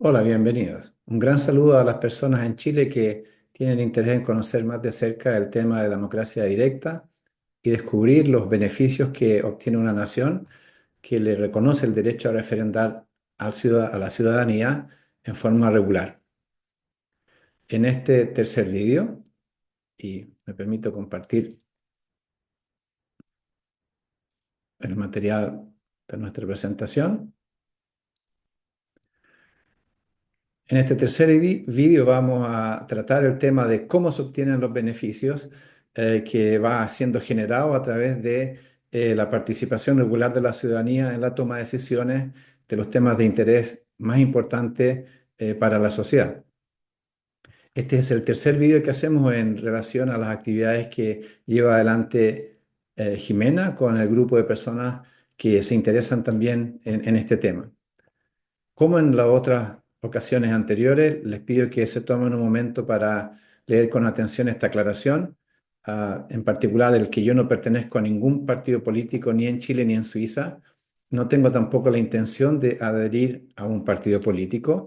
Hola, bienvenidos. Un gran saludo a las personas en Chile que tienen interés en conocer más de cerca el tema de la democracia directa y descubrir los beneficios que obtiene una nación que le reconoce el derecho a referendar a la ciudadanía en forma regular. En este tercer vídeo, y me permito compartir el material de nuestra presentación. En este tercer vídeo vamos a tratar el tema de cómo se obtienen los beneficios que va siendo generado a través de la participación regular de la ciudadanía en la toma de decisiones de los temas de interés más importantes para la sociedad. Este es el tercer vídeo que hacemos en relación a las actividades que lleva adelante Jimena con el grupo de personas que se interesan también en este tema. Como en las otras ocasiones anteriores, les pido que se tomen un momento para leer con atención esta aclaración, en particular el que yo no pertenezco a ningún partido político ni en Chile ni en Suiza. No tengo tampoco la intención de adherir a un partido político.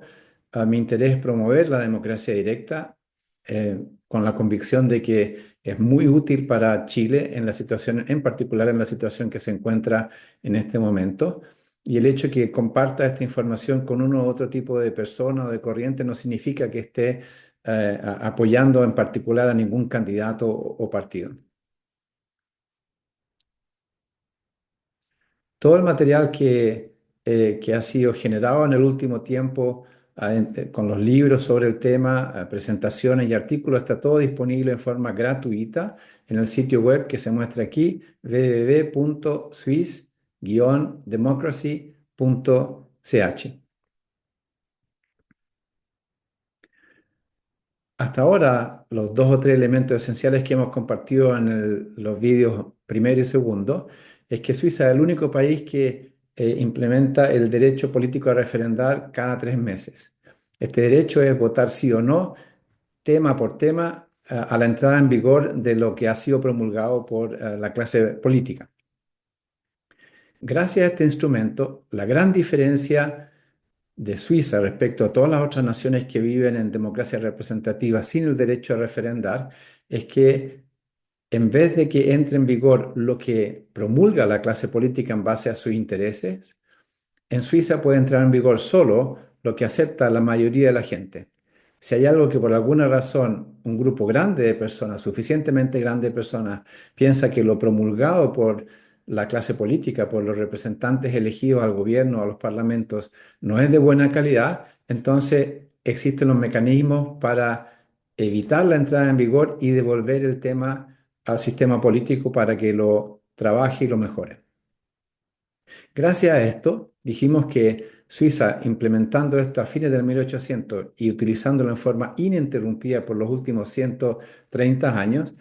Mi interés es promover la democracia directa, con la convicción de que es muy útil para Chile en la situación, en particular en la situación que se encuentra en este momento. Y el hecho de que comparta esta información con uno u otro tipo de persona o de corriente no significa que esté apoyando en particular a ningún candidato o partido. Todo el material que ha sido generado en el último tiempo con los libros sobre el tema, presentaciones y artículos, está todo disponible en forma gratuita en el sitio web que se muestra aquí, www.swiss-democracy.ch. Hasta ahora, los dos o tres elementos esenciales que hemos compartido en los vídeos primero y segundo es que Suiza es el único país que implementa el derecho político a referendar cada 3 meses. Este derecho es votar sí o no, tema por tema, a la entrada en vigor de lo que ha sido promulgado por la clase política. Gracias a este instrumento, la gran diferencia de Suiza respecto a todas las otras naciones que viven en democracia representativa sin el derecho a referendar es que en vez de que entre en vigor lo que promulga la clase política en base a sus intereses, en Suiza puede entrar en vigor solo lo que acepta la mayoría de la gente. Si hay algo que por alguna razón un grupo grande de personas, suficientemente grande de personas, piensa que lo promulgado por la clase política, por los representantes elegidos al gobierno, a los parlamentos, no es de buena calidad, entonces existen los mecanismos para evitar la entrada en vigor y devolver el tema al sistema político para que lo trabaje y lo mejore. Gracias a esto, dijimos que Suiza, implementando esto a fines del 1800 y utilizándolo en forma ininterrumpida por los últimos 130 años,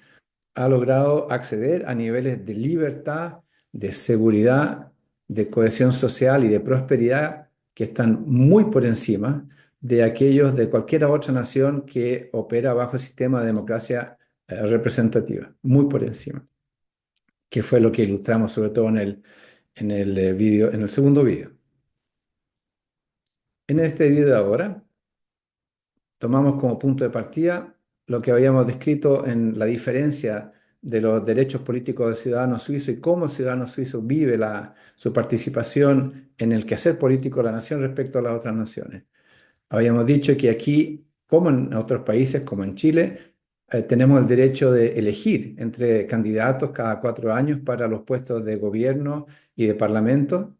ha logrado acceder a niveles de libertad, de seguridad, de cohesión social y de prosperidad que están muy por encima de aquellos de cualquier otra nación que opera bajo el sistema de democracia representativa, muy por encima, que fue lo que ilustramos sobre todo en el segundo video. En este video de ahora tomamos como punto de partida lo que habíamos descrito en la diferencia de los derechos políticos del ciudadano suizo y cómo el ciudadano suizo vive su participación en el quehacer político de la nación respecto a las otras naciones. Habíamos dicho que aquí, como en otros países, como en Chile, tenemos el derecho de elegir entre candidatos cada 4 años para los puestos de gobierno y de parlamento.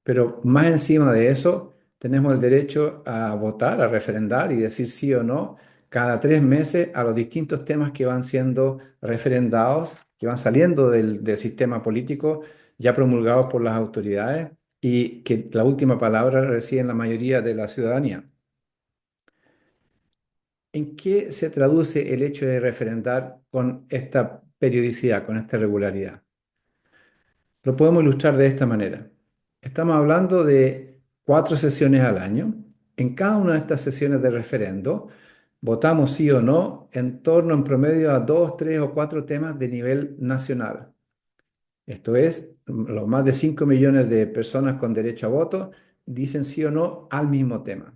Pero más encima de eso, tenemos el derecho a votar, a referendar y decir sí o no cada 3 meses a los distintos temas que van siendo referendados, que van saliendo del sistema político ya promulgados por las autoridades y que la última palabra reside en la mayoría de la ciudadanía. ¿En qué se traduce el hecho de referendar con esta periodicidad, con esta regularidad? Lo podemos ilustrar de esta manera. Estamos hablando de 4 sesiones al año. En cada una de estas sesiones de referendo, votamos sí o no en torno en promedio a 2, 3 o 4 temas de nivel nacional. Esto es, los más de 5 millones de personas con derecho a voto dicen sí o no al mismo tema.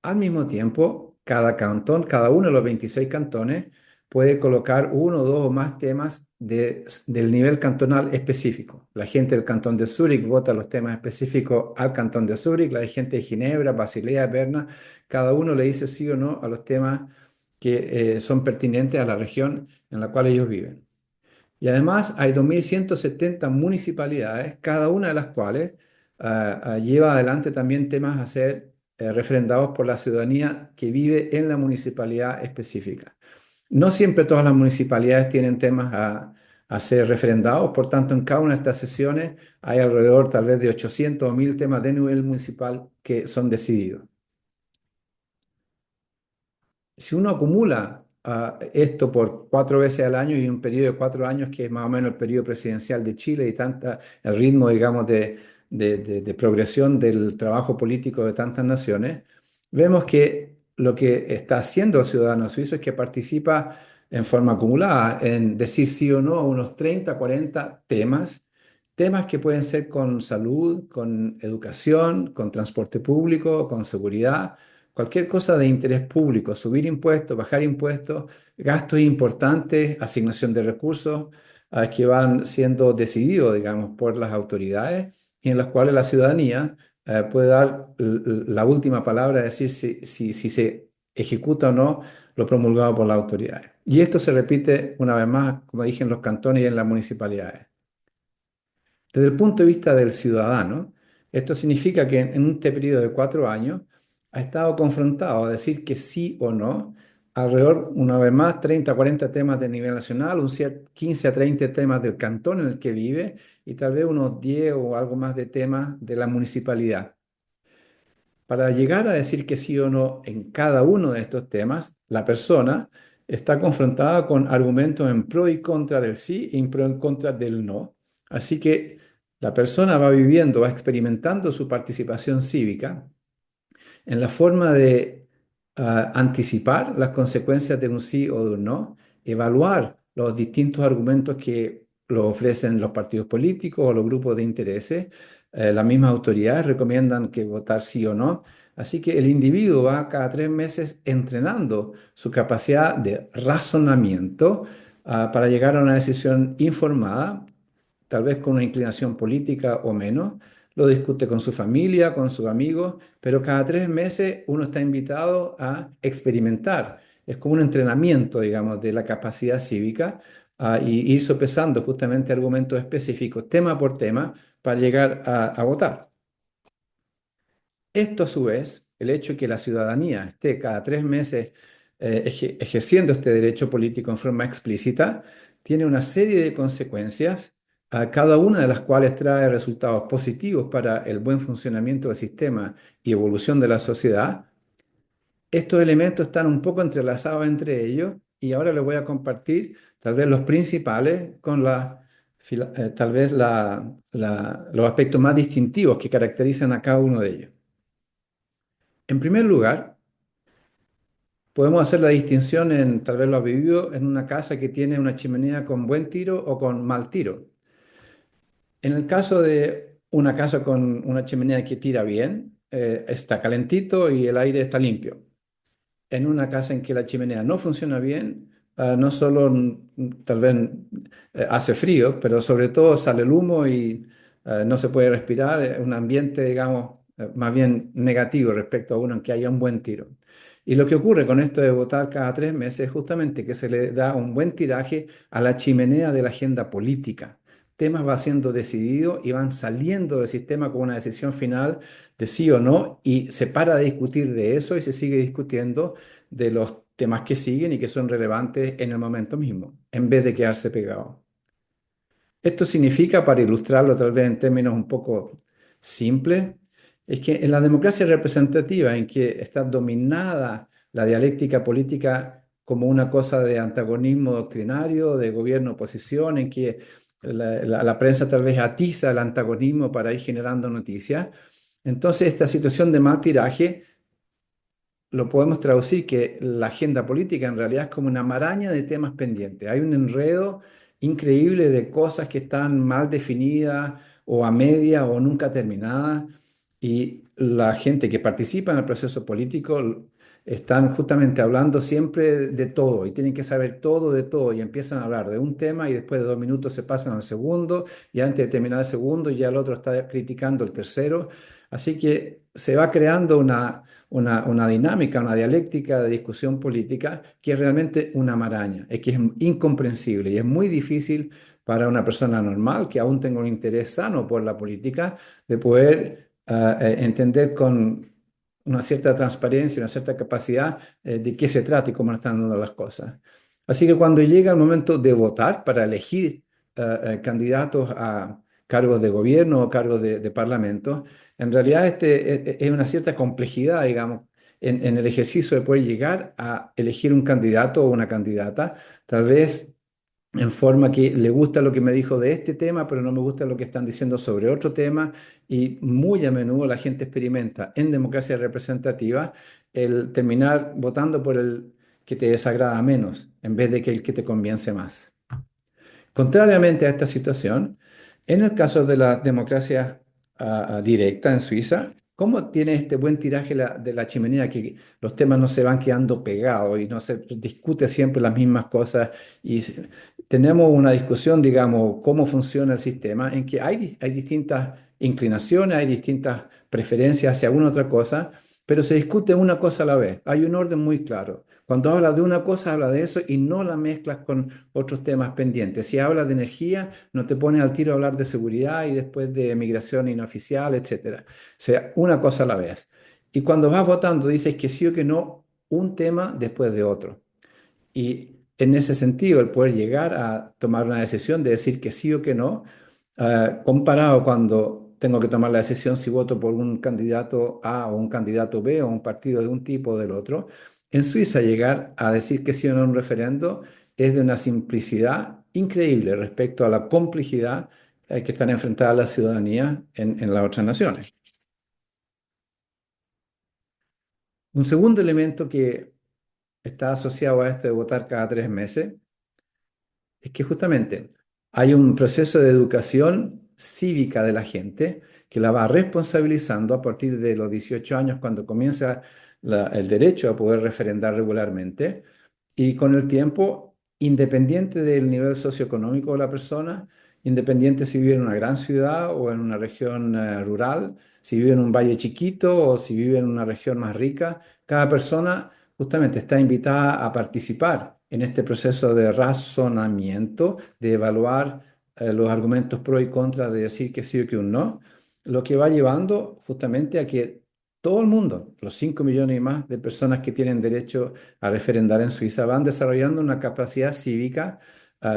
Al mismo tiempo, cada cantón, cada uno de los 26 cantones, puede colocar uno, dos o más temas del nivel cantonal específico. La gente del cantón de Zúrich vota los temas específicos al cantón de Zúrich, la gente de Ginebra, Basilea, Berna, cada uno le dice sí o no a los temas que son pertinentes a la región en la cual ellos viven. Y además hay 2.170 municipalidades, cada una de las cuales lleva adelante también temas a ser referendados por la ciudadanía que vive en la municipalidad específica. No siempre todas las municipalidades tienen temas a ser referendados, por tanto, en cada una de estas sesiones hay alrededor tal vez de 800 o 1.000 temas de nivel municipal que son decididos. Si uno acumula esto por 4 veces al año y un periodo de 4 años, que es más o menos el periodo presidencial de Chile y el ritmo, digamos, de progresión del trabajo político de tantas naciones, vemos que lo que está haciendo el ciudadano suizo es que participa en forma acumulada en decir sí o no a unos 30, 40 temas que pueden ser con salud, con educación, con transporte público, con seguridad. Cualquier cosa de interés público, subir impuestos, bajar impuestos, gastos importantes, asignación de recursos que van siendo decididos, digamos, por las autoridades y en las cuales la ciudadanía puede dar la última palabra, decir si se ejecuta o no lo promulgado por las autoridades. Y esto se repite una vez más, como dije, en los cantones y en las municipalidades. Desde el punto de vista del ciudadano, esto significa que en un periodo de 4 años ha estado confrontado a decir que sí o no, alrededor, una vez más, 30 a 40 temas de nivel nacional, 15 a 30 temas del cantón en el que vive y tal vez unos 10 o algo más de temas de la municipalidad. Para llegar a decir que sí o no en cada uno de estos temas, la persona está confrontada con argumentos en pro y contra del sí y en pro y contra del no. Así que la persona va viviendo, va experimentando su participación cívica en la forma de anticipar las consecuencias de un sí o de un no, evaluar los distintos argumentos que lo ofrecen los partidos políticos o los grupos de intereses. Las mismas autoridades recomiendan que votar sí o no. Así que el individuo va cada 3 meses entrenando su capacidad de razonamiento para llegar a una decisión informada, tal vez con una inclinación política o menos, lo discute con su familia, con sus amigos, pero cada 3 meses uno está invitado a experimentar. Es como un entrenamiento, digamos, de la capacidad cívica y ir sopesando justamente argumentos específicos, tema por tema, para llegar a votar. Esto a su vez, el hecho de que la ciudadanía esté cada 3 meses ejerciendo este derecho político en forma explícita, tiene una serie de consecuencias, a cada una de las cuales trae resultados positivos para el buen funcionamiento del sistema y evolución de la sociedad. Estos elementos están un poco entrelazados entre ellos y ahora les voy a compartir tal vez los principales con tal vez los aspectos más distintivos que caracterizan a cada uno de ellos. En primer lugar, podemos hacer la distinción en, tal vez lo ha vivido, en una casa que tiene una chimenea con buen tiro o con mal tiro. En el caso de una casa con una chimenea que tira bien, está calentito y el aire está limpio. En una casa en que la chimenea no funciona bien, no solo tal vez hace frío, pero sobre todo sale el humo y no se puede respirar. Es un ambiente, digamos, más bien negativo respecto a uno en que haya un buen tiro. Y lo que ocurre con esto de votar cada 3 meses es justamente que se le da un buen tiraje a la chimenea de la agenda política. Temas van siendo decididos y van saliendo del sistema con una decisión final de sí o no y se para de discutir de eso y se sigue discutiendo de los temas que siguen y que son relevantes en el momento mismo, en vez de quedarse pegado. Esto significa, para ilustrarlo tal vez en términos un poco simples, es que en la democracia representativa, en que está dominada la dialéctica política como una cosa de antagonismo doctrinario, de gobierno-oposición, en que la prensa tal vez atiza el antagonismo para ir generando noticias, entonces esta situación de mal tiraje lo podemos traducir que la agenda política en realidad es como una maraña de temas pendientes. Hay un enredo increíble de cosas que están mal definidas o a media o nunca terminadas. Y la gente que participa en el proceso político están justamente hablando siempre de todo y tienen que saber todo de todo y empiezan a hablar de un tema y después de 2 minutos se pasan al segundo y antes de terminar el segundo ya el otro está criticando el tercero. Así que se va creando una dinámica, una dialéctica de discusión política que es realmente una maraña, es que es incomprensible y es muy difícil para una persona normal que aún tenga un interés sano por la política de poder entender con una cierta transparencia, una cierta capacidad de qué se trata y cómo están dando las cosas. Así que cuando llega el momento de votar para elegir candidatos a cargos de gobierno o cargos de parlamento, en realidad es una cierta complejidad, digamos, en el ejercicio de poder llegar a elegir un candidato o una candidata, tal vez en forma que le gusta lo que me dijo de este tema, pero no me gusta lo que están diciendo sobre otro tema, y muy a menudo la gente experimenta en democracia representativa el terminar votando por el que te desagrada menos, en vez de que el que te convence más. Contrariamente a esta situación, en el caso de la democracia directa en Suiza, ¿cómo tiene este buen tiraje de la chimenea que los temas no se van quedando pegados y no se discute siempre las mismas cosas y tenemos una discusión, digamos, cómo funciona el sistema, en que hay distintas inclinaciones, hay distintas preferencias hacia una u otra cosa, pero se discute una cosa a la vez. Hay un orden muy claro. Cuando hablas de una cosa, habla de eso y no la mezclas con otros temas pendientes. Si hablas de energía, no te pones al tiro a hablar de seguridad y después de migración inoficial, etcétera. O sea, una cosa a la vez. Y cuando vas votando, dices que sí o que no, un tema después de otro. Y en ese sentido, el poder llegar a tomar una decisión de decir que sí o que no, comparado cuando tengo que tomar la decisión si voto por un candidato A o un candidato B o un partido de un tipo o del otro, en Suiza llegar a decir que sí o no en un referendo es de una simplicidad increíble respecto a la complejidad que están enfrentadas las ciudadanías en las otras naciones. Un segundo elemento que está asociado a esto de votar cada 3 meses es que justamente hay un proceso de educación cívica de la gente que la va responsabilizando a partir de los 18 años cuando comienza el derecho a poder referendar regularmente y con el tiempo, independiente del nivel socioeconómico de la persona, independiente si vive en una gran ciudad o en una región rural, si vive en un valle chiquito o si vive en una región más rica, cada persona justamente está invitada a participar en este proceso de razonamiento, de evaluar los argumentos pro y contra, de decir que sí o que un no, lo que va llevando justamente a que todo el mundo, los 5 millones y más de personas que tienen derecho a referendar en Suiza, van desarrollando una capacidad cívica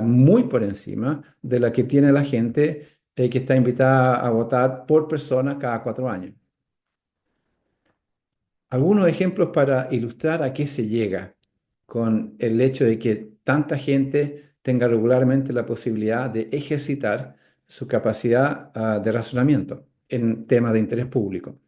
muy por encima de la que tiene la gente que está invitada a votar por persona cada 4 años. Algunos ejemplos para ilustrar a qué se llega con el hecho de que tanta gente tenga regularmente la posibilidad de ejercitar su capacidad de razonamiento en temas de interés público.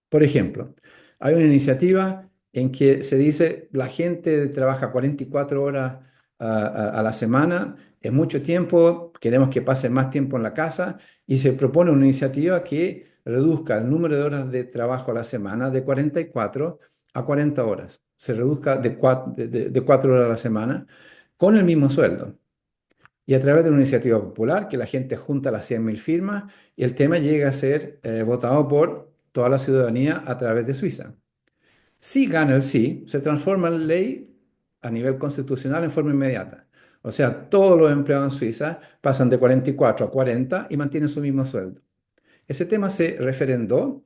Por ejemplo, hay una iniciativa en que se dice la gente trabaja 44 horas a la semana, es mucho tiempo, queremos que pasen más tiempo en la casa y se propone una iniciativa que reduzca el número de horas de trabajo a la semana de 44 a 40 horas. Se reduzca de 4 horas a la semana con el mismo sueldo. Y a través de una iniciativa popular que la gente junta las 100.000 firmas y el tema llega a ser votado por toda la ciudadanía a través de Suiza. Si gana el sí, se transforma en ley a nivel constitucional en forma inmediata. O sea, todos los empleados en Suiza pasan de 44 a 40 y mantienen su mismo sueldo. Ese tema se referendó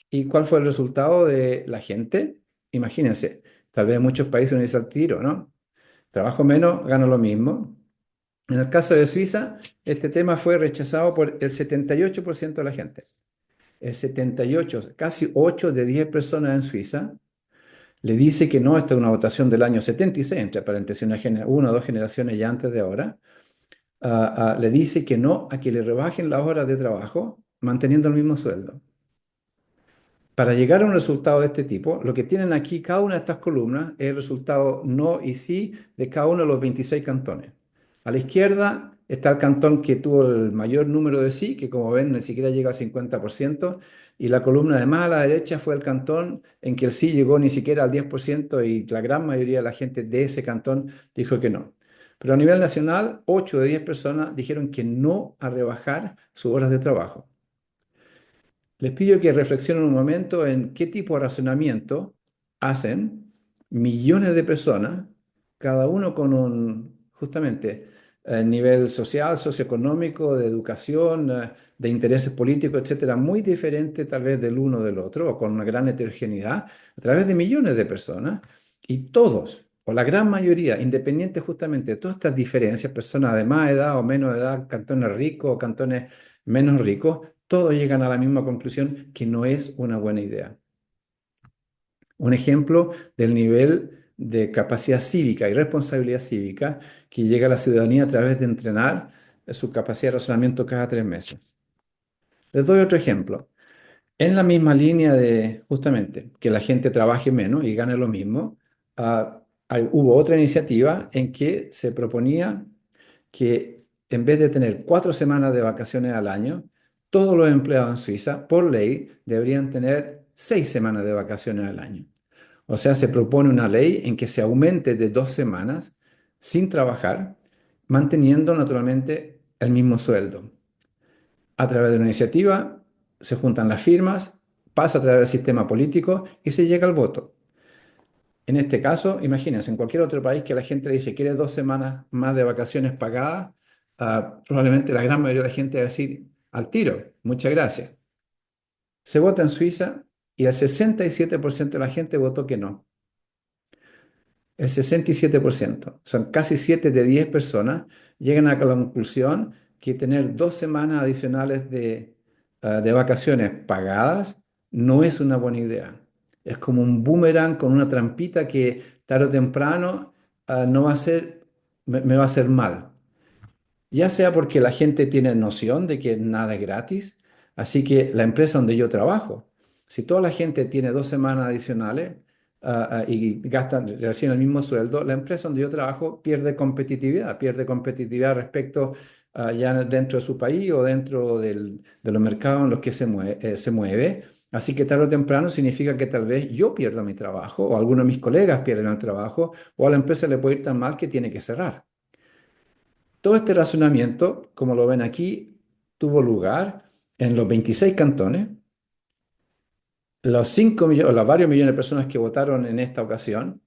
y ¿cuál fue el resultado de la gente? Imagínense, tal vez en muchos países uno dice al tiro, ¿no? Trabajo menos, gano lo mismo. En el caso de Suiza, este tema fue rechazado por el 78% de la gente. El 78, casi 8 de 10 personas en Suiza le dice que no. Esta es una votación del año 76, entre paréntesis, una o dos generaciones ya antes de ahora. Le dice que no a que le rebajen las horas de trabajo manteniendo el mismo sueldo. Para llegar a un resultado de este tipo, lo que tienen aquí cada una de estas columnas es el resultado no y sí de cada uno de los 26 cantones. A la izquierda está el cantón que tuvo el mayor número de sí, que como ven ni siquiera llega al 50%, y la columna de más a la derecha fue el cantón en que el sí llegó ni siquiera al 10% y la gran mayoría de la gente de ese cantón dijo que no. Pero a nivel nacional, 8 de 10 personas dijeron que no a rebajar sus horas de trabajo. Les pido que reflexionen un momento en qué tipo de razonamiento hacen millones de personas, cada uno con un, justamente, nivel social, socioeconómico, de educación, de intereses políticos, etcétera, muy diferente tal vez del uno del otro, o con una gran heterogeneidad, a través de millones de personas, y todos, o la gran mayoría, independiente justamente de todas estas diferencias, personas de más edad o menos edad, cantones ricos o cantones menos ricos, todos llegan a la misma conclusión que no es una buena idea. Un ejemplo del nivel de capacidad cívica y responsabilidad cívica que llega a la ciudadanía a través de entrenar su capacidad de razonamiento cada 3 meses. Les doy otro ejemplo. En la misma línea de justamente que la gente trabaje menos y gane lo mismo, hubo otra iniciativa en que se proponía que en vez de tener 4 semanas de vacaciones al año, todos los empleados en Suiza, por ley, deberían tener 6 semanas de vacaciones al año. O sea, se propone una ley en que se aumente de 2 semanas sin trabajar, manteniendo naturalmente el mismo sueldo. A través de una iniciativa se juntan las firmas, pasa a través del sistema político y se llega al voto. En este caso, imagínense, en cualquier otro país que la gente le dice, ¿quiere 2 semanas más de vacaciones pagadas? Probablemente la gran mayoría de la gente va a decir, al tiro, muchas gracias. Se vota en Suiza y el 67% de la gente votó que no. El 67%, son casi 7 de 10 personas, llegan a la conclusión que tener 2 semanas adicionales de vacaciones pagadas no es una buena idea. Es como un boomerang con una trampita que tarde o temprano no va a ser, me va a hacer mal. Ya sea porque la gente tiene noción de que nada es gratis, así que la empresa donde yo trabajo, si toda la gente tiene 2 semanas adicionales y gastan reciben el mismo sueldo, la empresa donde yo trabajo pierde competitividad respecto ya dentro de su país o dentro de los mercados en los que se mueve. Así que tarde o temprano significa que tal vez yo pierda mi trabajo o algunos de mis colegas pierden el trabajo o a la empresa le puede ir tan mal que tiene que cerrar. Todo este razonamiento, como lo ven aquí, tuvo lugar en los 26 cantones. Los 5 millones, o los varios millones de personas que votaron en esta ocasión,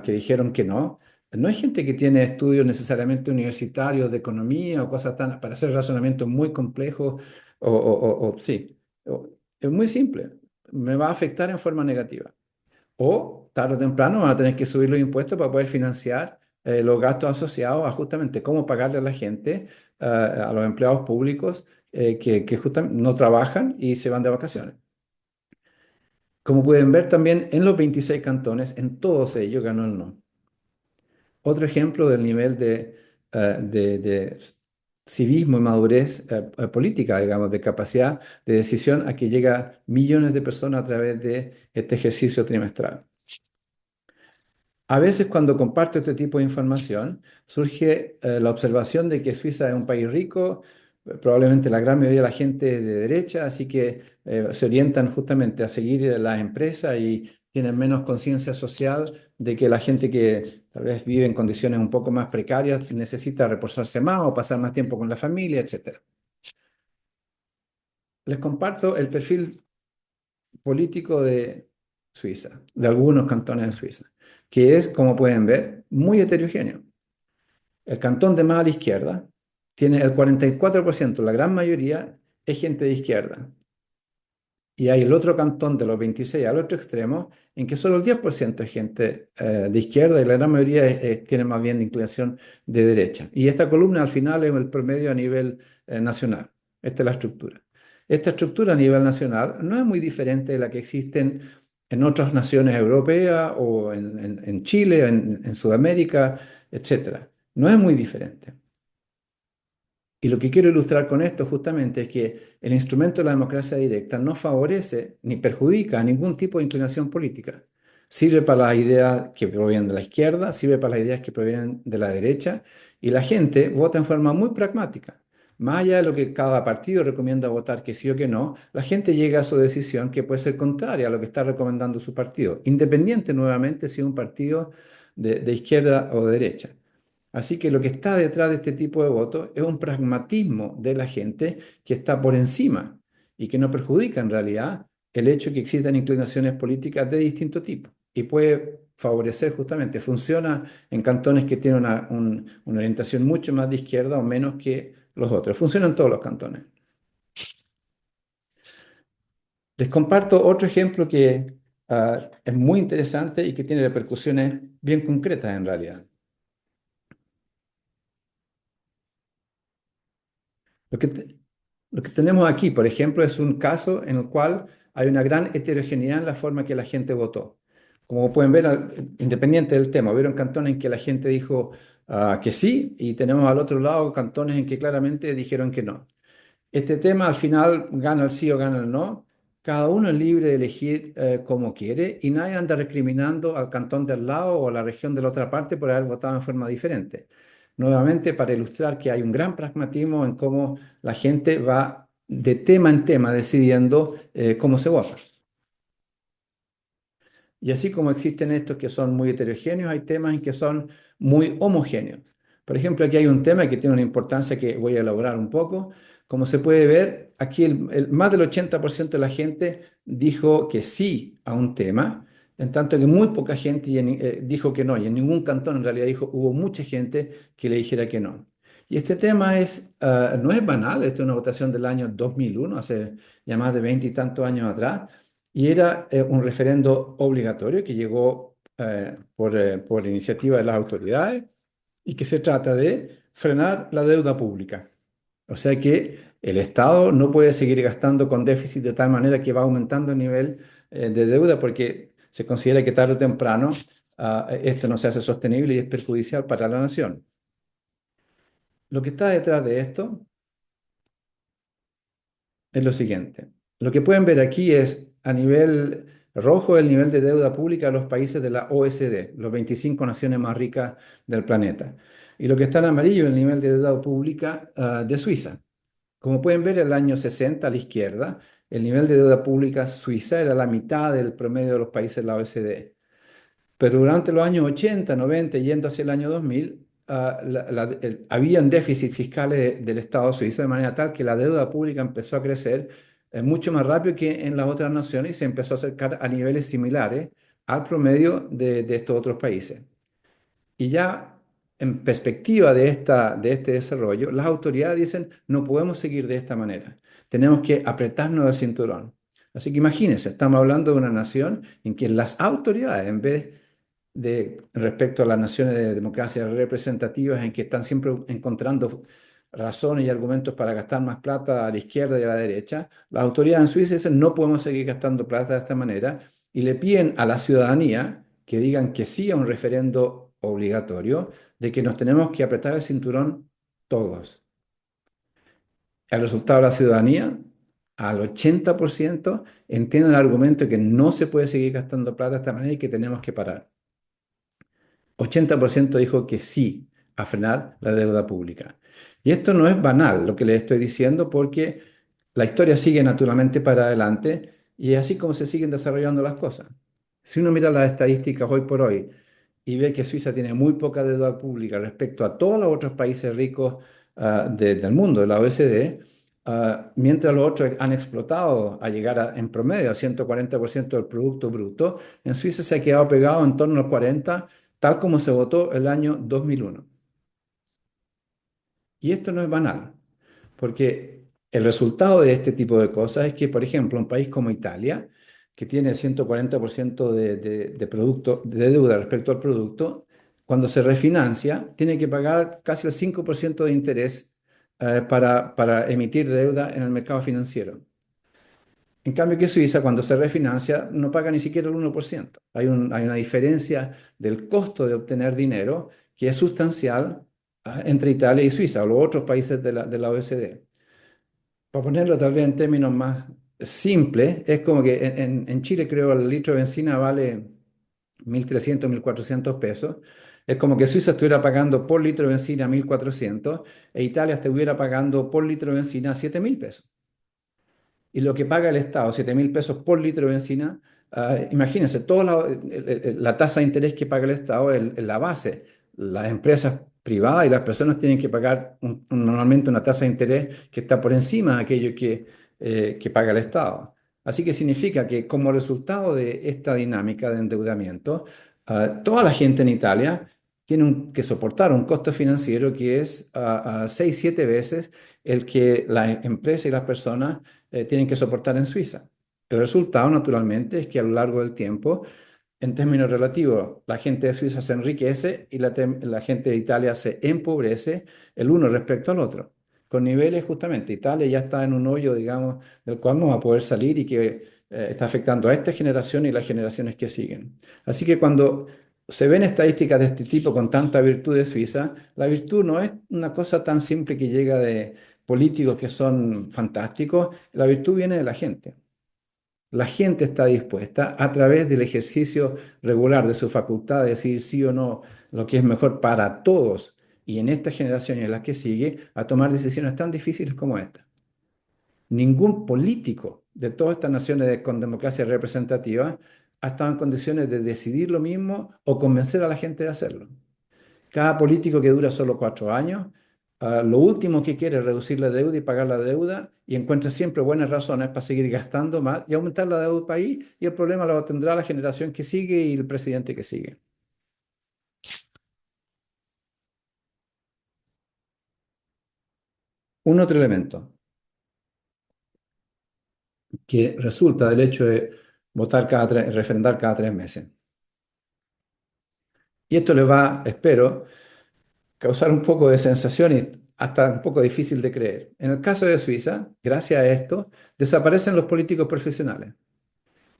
que dijeron que no hay gente que tiene estudios necesariamente universitarios de economía o cosas tan, para hacer razonamientos muy complejos, sí, es muy simple, me va a afectar en forma negativa. O tarde o temprano van a tener que subir los impuestos para poder financiar los gastos asociados a justamente cómo pagarle a la gente, a los empleados públicos que justamente no trabajan y se van de vacaciones. Como pueden ver también en los 26 cantones, en todos ellos ganó el no. Otro ejemplo del nivel de civismo y madurez política, digamos, de capacidad de decisión a que llega millones de personas a través de este ejercicio trimestral. A veces cuando comparto este tipo de información, surge la observación de que Suiza es un país rico, probablemente la gran mayoría de la gente es de derecha, así que se orientan justamente a seguir las empresas y tienen menos conciencia social de que la gente que tal vez vive en condiciones un poco más precarias necesita reposarse más o pasar más tiempo con la familia, etcétera. Les comparto el perfil político de Suiza, de algunos cantones de Suiza, que es, como pueden ver, muy heterogéneo. El cantón de más a la izquierda tiene el 44%, la gran mayoría es gente de izquierda. Y hay el otro cantón de los 26 al otro extremo, en que solo el 10% es gente de izquierda y la gran mayoría tiene más bien de inclinación de derecha. Y esta columna al final es el promedio a nivel nacional. Esta es la estructura. Esta estructura a nivel nacional no es muy diferente de la que existen en otras naciones europeas o en Chile, en Sudamérica, etcétera. No es muy diferente. Y lo que quiero ilustrar con esto justamente es que el instrumento de la democracia directa no favorece ni perjudica a ningún tipo de inclinación política. sirve para las ideas que provienen de la izquierda, sirve para las ideas que provienen de la derecha, y la gente vota en forma muy pragmática. Más allá de lo que cada partido recomienda votar que sí o que no, la gente llega a su decisión que puede ser contraria a lo que está recomendando su partido, independiente nuevamente si es un partido de izquierda o de derecha. Así que lo que está detrás de este tipo de votos es un pragmatismo de la gente que está por encima y que no perjudica en realidad el hecho de que existan inclinaciones políticas de distinto tipo y puede favorecer justamente, funciona en cantones que tienen una orientación mucho más de izquierda o menos que los otros, funciona en todos los cantones. Les comparto otro ejemplo que es muy interesante y que tiene repercusiones bien concretas en realidad. Lo que, te- lo que tenemos aquí, por ejemplo, es un caso en el cual hay una gran heterogeneidad en la forma que la gente votó. Como pueden ver, independiente del tema, hubieron cantones en que la gente dijo que sí y tenemos al otro lado cantones en que claramente dijeron que no. Este tema al final gana el sí o gana el no. Cada uno es libre de elegir como quiere y nadie anda recriminando al cantón del lado o a la región de la otra parte por haber votado en forma diferente. Nuevamente, para ilustrar que hay un gran pragmatismo en cómo la gente va de tema en tema decidiendo cómo se vota. Y así como existen estos que son muy heterogéneos, hay temas en que son muy homogéneos. Por ejemplo, aquí hay un tema que tiene una importancia que voy a elaborar un poco. Como se puede ver, aquí más del 80% de la gente dijo que sí a un tema, en tanto que muy poca gente dijo que no. Y en ningún cantón en realidad hubo mucha gente que le dijera que no. Y este tema no es banal, esta es una votación del año 2001, hace ya más de 20 y tantos años atrás. Y era un referendo obligatorio que llegó por iniciativa de las autoridades y que se trata de frenar la deuda pública. O sea que el Estado no puede seguir gastando con déficit de tal manera que va aumentando el nivel de deuda porque se considera que tarde o temprano esto no se hace sostenible y es perjudicial para la nación. Lo que está detrás de esto es lo siguiente. Lo que pueden ver aquí es a nivel rojo el nivel de deuda pública de los países de la OECD, los 25 naciones más ricas del planeta. Y lo que está en amarillo es el nivel de deuda pública de Suiza. Como pueden ver, en el año 60 a la izquierda, el nivel de deuda pública suiza era la mitad del promedio de los países de la OECD. Pero durante los años 80, 90, yendo hacia el año 2000, habían déficits fiscales del Estado suizo de manera tal que la deuda pública empezó a crecer mucho más rápido que en las otras naciones y se empezó a acercar a niveles similares al promedio de estos otros países. Y ya en perspectiva de este desarrollo, las autoridades dicen, no podemos seguir de esta manera, tenemos que apretarnos el cinturón. Así que imagínense, estamos hablando de una nación en que las autoridades, en vez respecto a las naciones de democracia representativas en que están siempre encontrando razones y argumentos para gastar más plata a la izquierda y a la derecha, las autoridades en Suiza dicen no podemos seguir gastando plata de esta manera y le piden a la ciudadanía que digan que sí a un referendo obligatorio de que nos tenemos que apretar el cinturón todos. El resultado de la ciudadanía, al 80% entiende el argumento de que no se puede seguir gastando plata de esta manera y que tenemos que parar. 80% dijo que sí a frenar la deuda pública. Y esto no es banal lo que les estoy diciendo porque la historia sigue naturalmente para adelante y es así como se siguen desarrollando las cosas. Si uno mira las estadísticas hoy por hoy y ve que Suiza tiene muy poca deuda pública respecto a todos los otros países ricos del mundo, de la OECD, mientras los otros han explotado a llegar en promedio a 140% del Producto Bruto, en Suiza se ha quedado pegado en torno al 40%, tal como se votó el año 2001. Y esto no es banal, porque el resultado de este tipo de cosas es que, por ejemplo, un país como Italia, que tiene 140% de producto, de deuda respecto al producto, cuando se refinancia, tiene que pagar casi el 5% de interés para emitir deuda en el mercado financiero. En cambio que Suiza, cuando se refinancia, no paga ni siquiera el 1%. Hay una diferencia del costo de obtener dinero que es sustancial entre Italia y Suiza o los otros países de la OECD. Para ponerlo tal vez en términos más simples, es como que en Chile creo el litro de benzina vale 1.300, 1.400 pesos. Es como que Suiza estuviera pagando por litro de benzina 1.400 e Italia estuviera pagando por litro de benzina 7.000 pesos. Y lo que paga el Estado, 7.000 pesos por litro de benzina, imagínense, toda la tasa de interés que paga el Estado es la base. Las empresas privadas y las personas tienen que pagar normalmente una tasa de interés que está por encima de aquello que paga el Estado. Así que significa que como resultado de esta dinámica de endeudamiento, toda la gente en Italia tiene que soportar un costo financiero que es 6, 7 veces el que las empresas y las personas tienen que soportar en Suiza. El resultado, naturalmente, es que a lo largo del tiempo, en términos relativos, la gente de Suiza se enriquece y la gente de Italia se empobrece el uno respecto al otro. Con niveles, justamente, Italia ya está en un hoyo, digamos, del cual no va a poder salir y que está afectando a esta generación y las generaciones que siguen. Así que cuando se ven estadísticas de este tipo con tanta virtud de Suiza, la virtud no es una cosa tan simple que llega de políticos que son fantásticos, la virtud viene de la gente. La gente está dispuesta a través del ejercicio regular de su facultad de decir sí o no, lo que es mejor para todos y en esta generación y en la que sigue, a tomar decisiones tan difíciles como esta. Ningún político de todas estas naciones con democracia representativa ha estado en condiciones de decidir lo mismo o convencer a la gente de hacerlo. Cada político que dura solo 4 años, lo último que quiere es reducir la deuda y pagar la deuda y encuentra siempre buenas razones para seguir gastando más y aumentar la deuda del país y el problema lo tendrá la generación que sigue y el presidente que sigue. Un otro elemento que resulta del hecho de referendar cada 3 meses. Y esto le va, espero, causar un poco de sensación y hasta un poco difícil de creer. En el caso de Suiza, gracias a esto, desaparecen los políticos profesionales.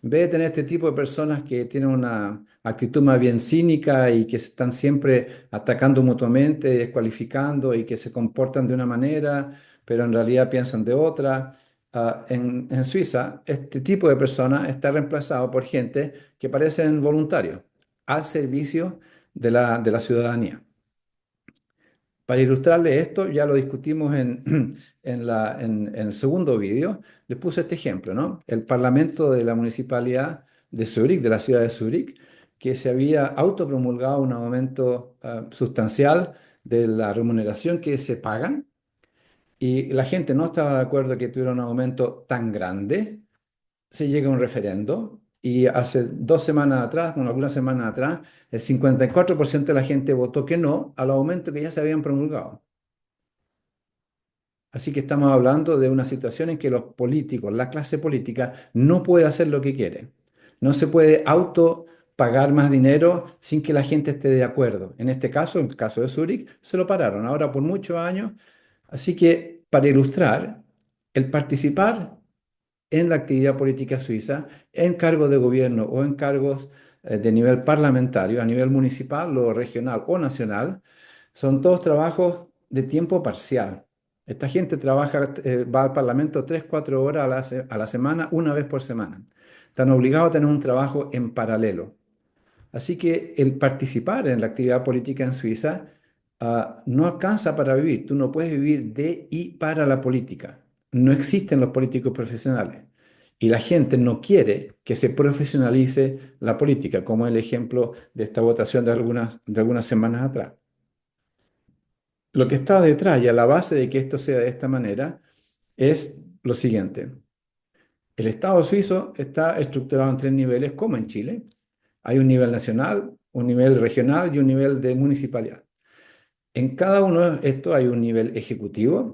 En vez de tener este tipo de personas que tienen una actitud más bien cínica y que se están siempre atacando mutuamente, descualificando y que se comportan de una manera, pero en realidad piensan de otra, en Suiza este tipo de personas está reemplazado por gente que parecen voluntarios al servicio de la ciudadanía. Para ilustrarle esto, ya lo discutimos en el segundo vídeo, le puse este ejemplo, ¿no? El Parlamento de la Municipalidad de Zúrich, de la ciudad de Zúrich, que se había autopromulgado un aumento sustancial de la remuneración que se pagan y la gente no estaba de acuerdo que tuviera un aumento tan grande. Se llega a un referendo y hace 2 semanas atrás, bueno, algunas semanas atrás, el 54% de la gente votó que no al aumento que ya se habían promulgado. Así que estamos hablando de una situación en que los políticos, la clase política, no puede hacer lo que quiere. No se puede auto pagar más dinero sin que la gente esté de acuerdo. En este caso, en el caso de Zurich, se lo pararon ahora por muchos años. Así que, para ilustrar, el participar en la actividad política suiza, en cargos de gobierno o en cargos de nivel parlamentario, a nivel municipal o regional o nacional, son todos trabajos de tiempo parcial. Esta gente trabaja, va al Parlamento 3, 4 horas a la semana, una vez por semana. Están obligados a tener un trabajo en paralelo. Así que el participar en la actividad política en Suiza no alcanza para vivir. Tú no puedes vivir de y para la política. No existen los políticos profesionales. Y la gente no quiere que se profesionalice la política, como el ejemplo de esta votación de algunas semanas atrás. Lo que está detrás y a la base de que esto sea de esta manera es lo siguiente. El Estado suizo está estructurado en 3 niveles, como en Chile. Hay un nivel nacional, un nivel regional y un nivel de municipalidad. En cada uno de estos hay un nivel ejecutivo.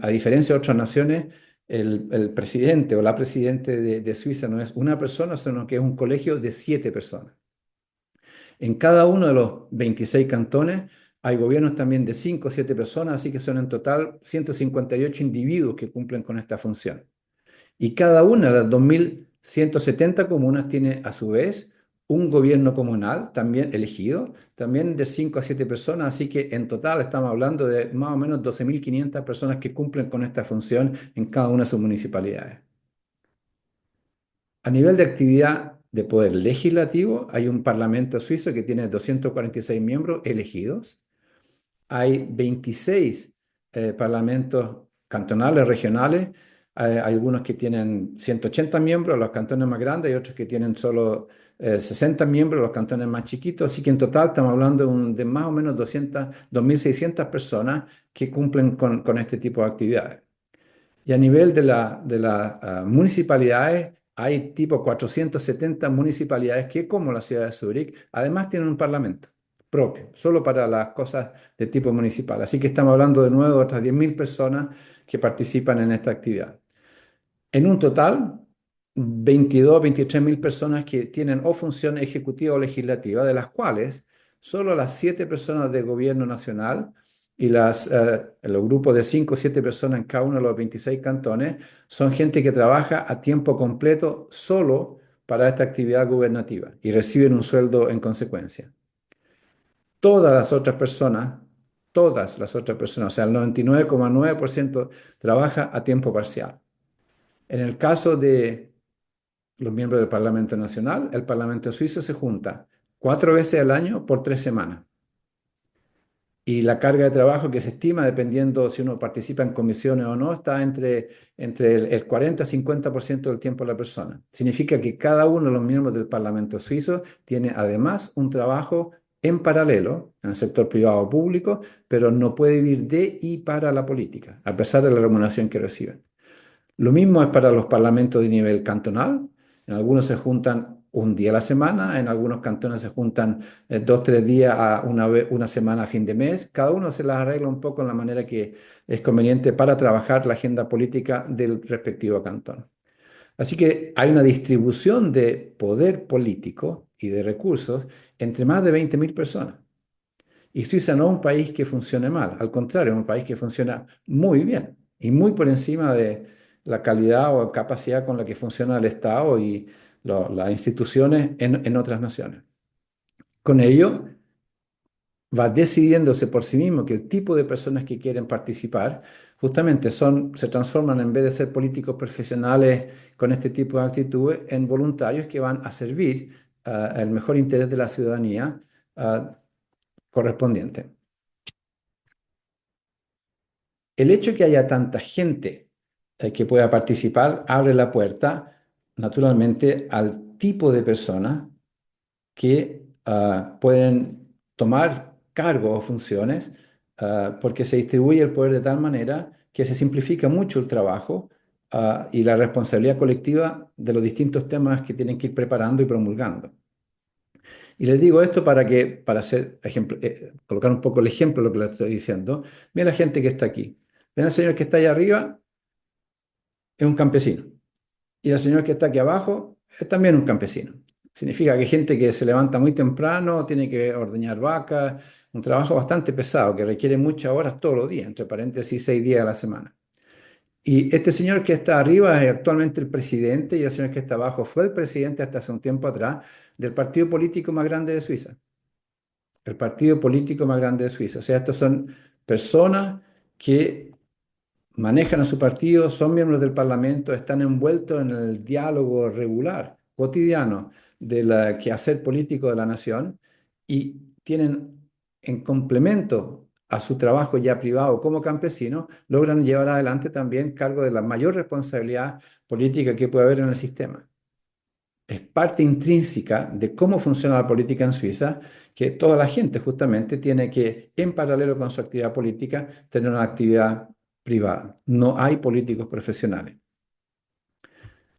A diferencia de otras naciones, el presidente o la presidente de Suiza no es una persona, sino que es un colegio de 7 personas. En cada uno de los 26 cantones hay gobiernos también de 5 o 7 personas, así que son en total 158 individuos que cumplen con esta función. Y cada una de las 2.170 comunas tiene a su vez un gobierno comunal también elegido, también de 5 a 7 personas, así que en total estamos hablando de más o menos 12.500 personas que cumplen con esta función en cada una de sus municipalidades. A nivel de actividad de poder legislativo, hay un parlamento suizo que tiene 246 miembros elegidos. Hay 26 parlamentos cantonales, regionales. Hay algunos que tienen 180 miembros, los cantones más grandes, y otros que tienen solo 60 miembros, los cantones más chiquitos. Así que en total estamos hablando de más o menos 2.600 personas que cumplen con este tipo de actividades. Y a nivel de las municipalidades, hay tipo 470 municipalidades que, como la ciudad de Zúrich, además tienen un parlamento propio, solo para las cosas de tipo municipal. Así que estamos hablando de nuevo de otras 10.000 personas que participan en esta actividad. En un total, 22, 23.000 personas que tienen o función ejecutiva o legislativa, de las cuales solo las 7 personas de gobierno nacional y los grupos de 5 o 7 personas en cada uno de los 26 cantones son gente que trabaja a tiempo completo solo para esta actividad gubernativa y reciben un sueldo en consecuencia. Todas las otras personas, o sea, el 99,9% trabaja a tiempo parcial. En el caso de los miembros del Parlamento Nacional, el Parlamento Suizo se junta 4 veces al año por 3 semanas. Y la carga de trabajo que se estima, dependiendo si uno participa en comisiones o no, está entre el 40-50% del tiempo de la persona. Significa que cada uno de los miembros del Parlamento Suizo tiene además un trabajo en paralelo en el sector privado o público, pero no puede vivir de y para la política, a pesar de la remuneración que reciben. Lo mismo es para los parlamentos de nivel cantonal. En algunos se juntan un día a la semana, en algunos cantones se juntan 2, 3 días a una semana a fin de mes. Cada uno se las arregla un poco en la manera que es conveniente para trabajar la agenda política del respectivo cantón. Así que hay una distribución de poder político y de recursos entre más de 20.000 personas. Y Suiza no es un país que funcione mal, al contrario, es un país que funciona muy bien y muy por encima de la calidad o capacidad con la que funciona el Estado y las instituciones en otras naciones. Con ello, va decidiéndose por sí mismo que el tipo de personas que quieren participar justamente se transforman en vez de ser políticos profesionales con este tipo de actitudes en voluntarios que van a servir el mejor interés de la ciudadanía correspondiente. El hecho de que haya tanta gente que pueda participar abre la puerta, naturalmente, al tipo de personas que pueden tomar cargos o funciones, porque se distribuye el poder de tal manera que se simplifica mucho el trabajo, y la responsabilidad colectiva de los distintos temas que tienen que ir preparando y promulgando. Y les digo esto para hacer ejemplo, colocar un poco el ejemplo de lo que les estoy diciendo. Miren la gente que está aquí. Ven al señor que está ahí arriba, es un campesino. Y el señor que está aquí abajo es también un campesino. Significa que hay gente que se levanta muy temprano, tiene que ordeñar vacas, un trabajo bastante pesado que requiere muchas horas todos los días, entre paréntesis 6 días a la semana. Y este señor que está arriba es actualmente el presidente y el señor que está abajo fue el presidente hasta hace un tiempo atrás del partido político más grande de Suiza. El partido político más grande de Suiza. O sea, estos son personas que manejan a su partido, son miembros del Parlamento, están envueltos en el diálogo regular, cotidiano, del quehacer político de la nación y tienen en complemento a su trabajo ya privado como campesinos, logran llevar adelante también cargo de la mayor responsabilidad política que puede haber en el sistema. Es parte intrínseca de cómo funciona la política en Suiza, que toda la gente justamente tiene que, en paralelo con su actividad política, tener una actividad privada. No hay políticos profesionales.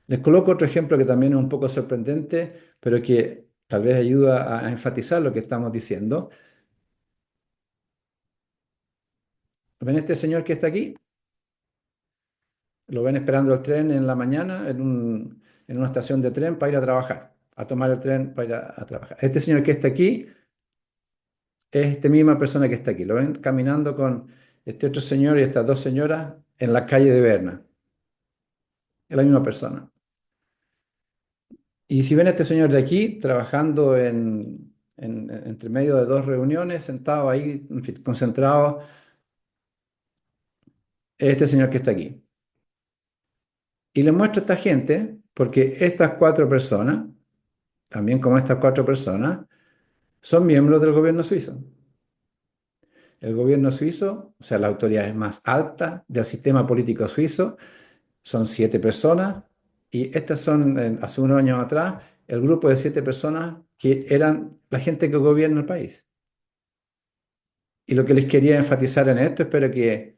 Les coloco otro ejemplo que también es un poco sorprendente, pero que tal vez ayuda a enfatizar lo que estamos diciendo. ¿Ven este señor que está aquí? Lo ven esperando el tren en la mañana en una estación de tren para ir a trabajar, a tomar el tren para ir a trabajar. Este señor que está aquí es esta misma persona que está aquí. Lo ven caminando con este otro señor y estas dos señoras en la calle de Berna. Es la misma persona. Y si ven a este señor de aquí trabajando entre medio de dos reuniones, sentado ahí, en fin, concentrado, es este señor que está aquí. Y les muestro a esta gente porque estas 4 personas también como estas cuatro personas, son miembros del gobierno suizo. El gobierno suizo, o sea, la autoridad más alta del sistema político suizo, son 7 personas y estas son, hace unos años atrás, el grupo de 7 personas que eran la gente que gobierna el país. Y lo que les quería enfatizar en esto, espero que,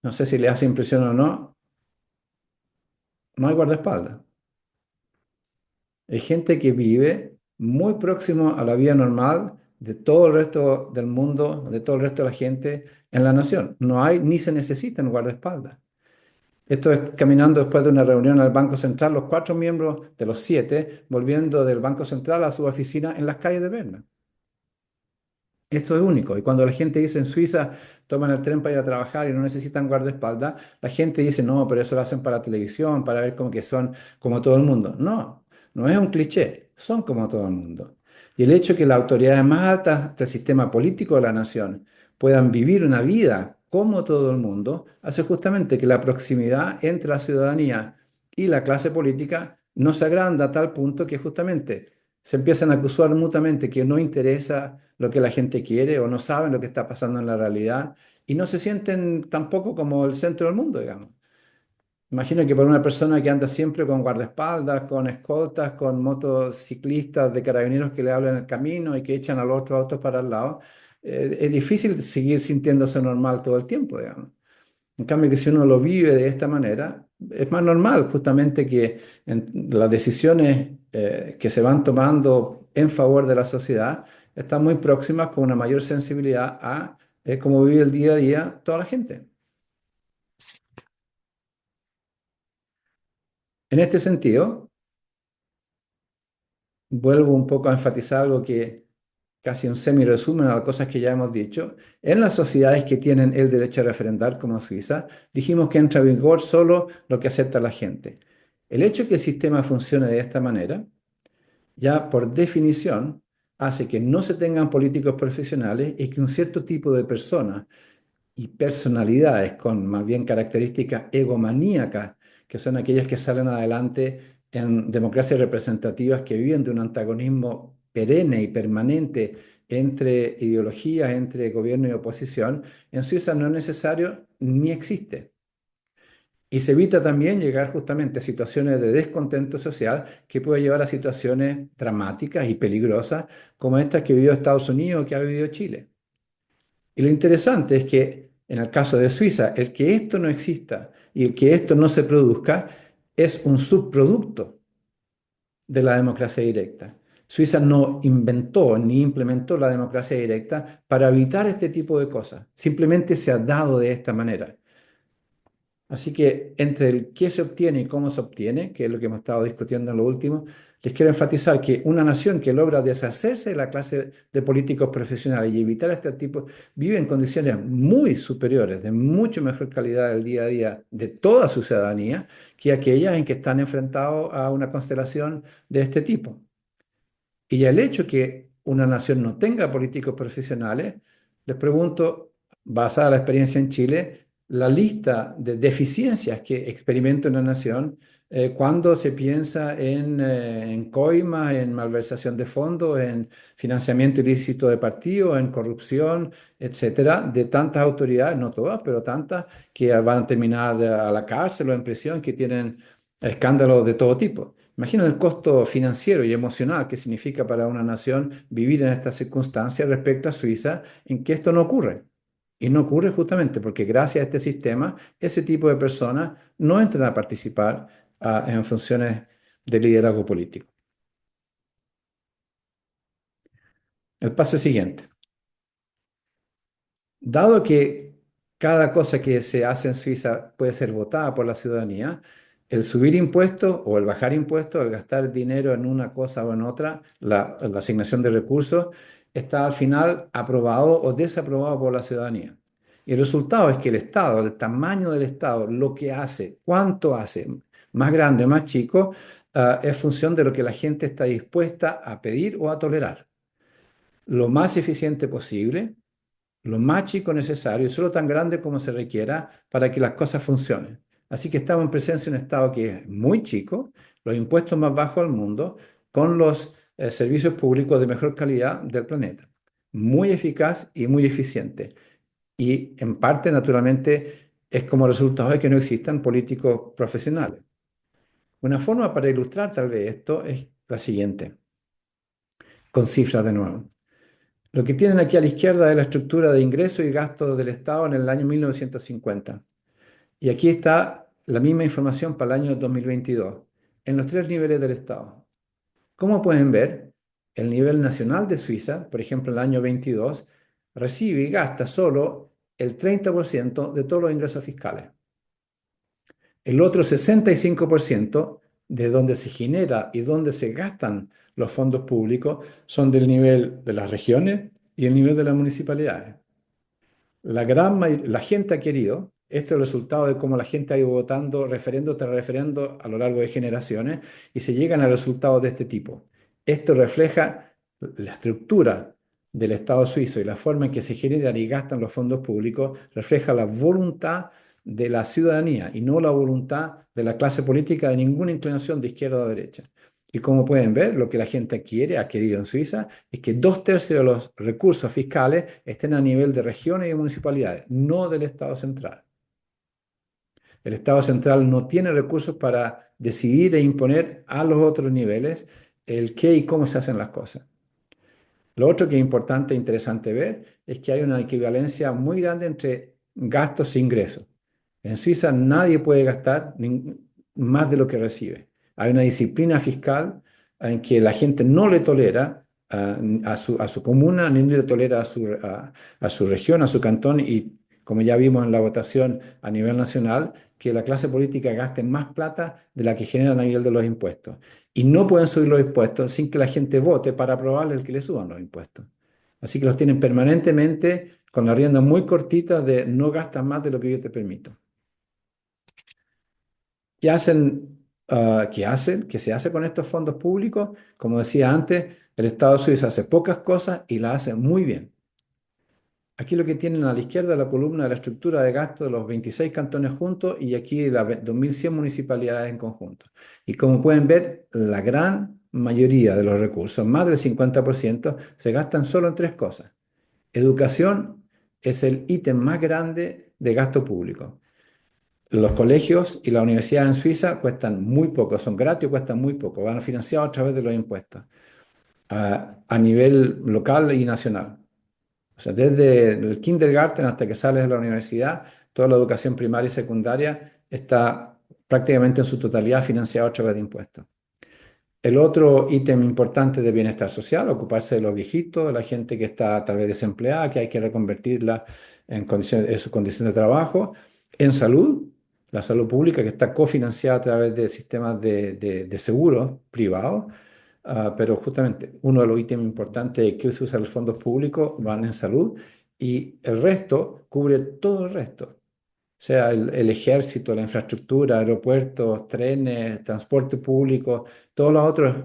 no sé si les hace impresión o no, no hay guardaespaldas. Hay gente que vive muy próximo a la vida normal de todo el resto del mundo, de todo el resto de la gente en la nación. No hay ni se necesitan guardaespaldas. Esto es caminando después de una reunión al Banco Central, los 4 miembros de los 7 volviendo del Banco Central a su oficina en las calles de Berna. Esto es único. Y cuando la gente dice en Suiza toman el tren para ir a trabajar y no necesitan guardaespaldas, la gente dice no, pero eso lo hacen para televisión, para ver como que son como todo el mundo. No, no es un cliché, son como todo el mundo. Y el hecho de que las autoridades más altas del sistema político de la nación puedan vivir una vida como todo el mundo, hace justamente que la proximidad entre la ciudadanía y la clase política no se agranda a tal punto que justamente se empiezan a acusar mutuamente que no interesa lo que la gente quiere o no saben lo que está pasando en la realidad y no se sienten tampoco como el centro del mundo, digamos. Imagino que para una persona que anda siempre con guardaespaldas, con escoltas, con motociclistas de carabineros que le hablan en el camino y que echan a los otros autos para el lado, es difícil seguir sintiéndose normal todo el tiempo, digamos. En cambio, que si uno lo vive de esta manera, es más normal justamente que las decisiones que se van tomando en favor de la sociedad están muy próximas con una mayor sensibilidad a cómo vive el día a día toda la gente. En este sentido, vuelvo un poco a enfatizar algo que casi un semi-resumen a las cosas que ya hemos dicho. En las sociedades que tienen el derecho a referendar, como Suiza, dijimos que entra en vigor solo lo que acepta la gente. El hecho de que el sistema funcione de esta manera, ya por definición, hace que no se tengan políticos profesionales y que un cierto tipo de personas y personalidades con más bien características egomaníacas, que son aquellas que salen adelante en democracias representativas que viven de un antagonismo perenne y permanente entre ideologías, entre gobierno y oposición, en Suiza no es necesario ni existe. Y se evita también llegar justamente a situaciones de descontento social que puede llevar a situaciones dramáticas y peligrosas como estas que vivió Estados Unidos o que ha vivido Chile. Y lo interesante es que en el caso de Suiza, el que esto no exista y el que esto no se produzca es un subproducto de la democracia directa. Suiza no inventó ni implementó la democracia directa para evitar este tipo de cosas. Simplemente se ha dado de esta manera. Así que entre el qué se obtiene y cómo se obtiene, que es lo que hemos estado discutiendo en lo último, les quiero enfatizar que una nación que logra deshacerse de la clase de políticos profesionales y evitar este tipo, vive en condiciones muy superiores, de mucho mejor calidad del día a día de toda su ciudadanía, que aquellas en que están enfrentados a una constelación de este tipo. Y ya el hecho que una nación no tenga políticos profesionales, les pregunto, basada en la experiencia en Chile, la lista de deficiencias que experimenta una nación cuando se piensa en coimas, en malversación de fondos, en financiamiento ilícito de partidos, en corrupción, etcétera, de tantas autoridades, no todas, pero tantas que van a terminar a la cárcel o en prisión, que tienen escándalos de todo tipo. Imagina el costo financiero y emocional que significa para una nación vivir en estas circunstancias respecto a Suiza, en que esto no ocurre. Y no ocurre justamente porque gracias a este sistema, ese tipo de personas no entran a participar en funciones de liderazgo político. El paso es siguiente. Dado que cada cosa que se hace en Suiza puede ser votada por la ciudadanía, el subir impuestos o el bajar impuestos, el gastar dinero en una cosa o en otra, la asignación de recursos, está al final aprobado o desaprobado por la ciudadanía. Y el resultado es que el Estado, el tamaño del Estado, lo que hace, cuánto hace, más grande o más chico, es función de lo que la gente está dispuesta a pedir o a tolerar. Lo más eficiente posible, lo más chico necesario y solo tan grande como se requiera para que las cosas funcionen. Así que estamos en presencia de un Estado que es muy chico, los impuestos más bajos del mundo, con los servicios públicos de mejor calidad del planeta. Muy eficaz y muy eficiente. Y en parte, naturalmente, es como resultado de que no existan políticos profesionales. Una forma para ilustrar tal vez esto es la siguiente, con cifras de nuevo. Lo que tienen aquí a la izquierda es la estructura de ingresos y gastos del Estado en el año 1950. Y aquí está la misma información para el año 2022, en los tres niveles del Estado. Como pueden ver, el nivel nacional de Suiza, por ejemplo, en el año 22, recibe y gasta solo el 30% de todos los ingresos fiscales. El otro 65% de donde se genera y donde se gastan los fondos públicos son del nivel de las regiones y el nivel de las municipalidades. La gente ha querido, esto es el resultado de cómo la gente ha ido votando referendo tras referendo a lo largo de generaciones y se llegan a resultados de este tipo. Esto refleja la estructura del Estado suizo y la forma en que se generan y gastan los fondos públicos, refleja la voluntad de la ciudadanía y no la voluntad de la clase política de ninguna inclinación de izquierda o derecha. Y como pueden ver, lo que la gente quiere, ha querido en Suiza, es que 2/3 de los recursos fiscales estén a nivel de regiones y de municipalidades, no del Estado central. El Estado central no tiene recursos para decidir e imponer a los otros niveles el qué y cómo se hacen las cosas. Lo otro que es importante e interesante ver es que hay una equivalencia muy grande entre gastos e ingresos. En Suiza nadie puede gastar más de lo que recibe. Hay una disciplina fiscal en que la gente no le tolera a su comuna, ni le tolera a su región, a su cantón, y como ya vimos en la votación a nivel nacional, que la clase política gaste más plata de la que generan a nivel de los impuestos. Y no pueden subir los impuestos sin que la gente vote para aprobarle el que le suban los impuestos. Así que los tienen permanentemente con la rienda muy cortita de no gastas más de lo que yo te permito. ¿Qué hacen? ¿Qué se hace con estos fondos públicos? Como decía antes, el Estado suizo hace pocas cosas y las hace muy bien. Aquí lo que tienen a la izquierda la columna de la estructura de gasto de los 26 cantones juntos y aquí las 2.100 municipalidades en conjunto. Y como pueden ver, la gran mayoría de los recursos, más del 50%, se gastan solo en tres cosas. Educación es el ítem más grande de gasto público. Los colegios y la universidad en Suiza cuestan muy poco, son gratis, cuestan muy poco, van financiados a través de los impuestos, a nivel local y nacional. O sea, desde el kindergarten hasta que sales de la universidad, toda la educación primaria y secundaria está prácticamente en su totalidad financiada a través de impuestos. El otro ítem importante de bienestar social, ocuparse de los viejitos, de la gente que está tal vez desempleada, que hay que reconvertirla en su condición de trabajo. En salud, la salud pública que está cofinanciada a través de sistemas de seguros privados. Pero justamente uno de los ítems importantes que se usa los fondos públicos van en salud y el resto cubre todo el resto. O sea, el ejército, la infraestructura, aeropuertos, trenes, transporte público, todos los otros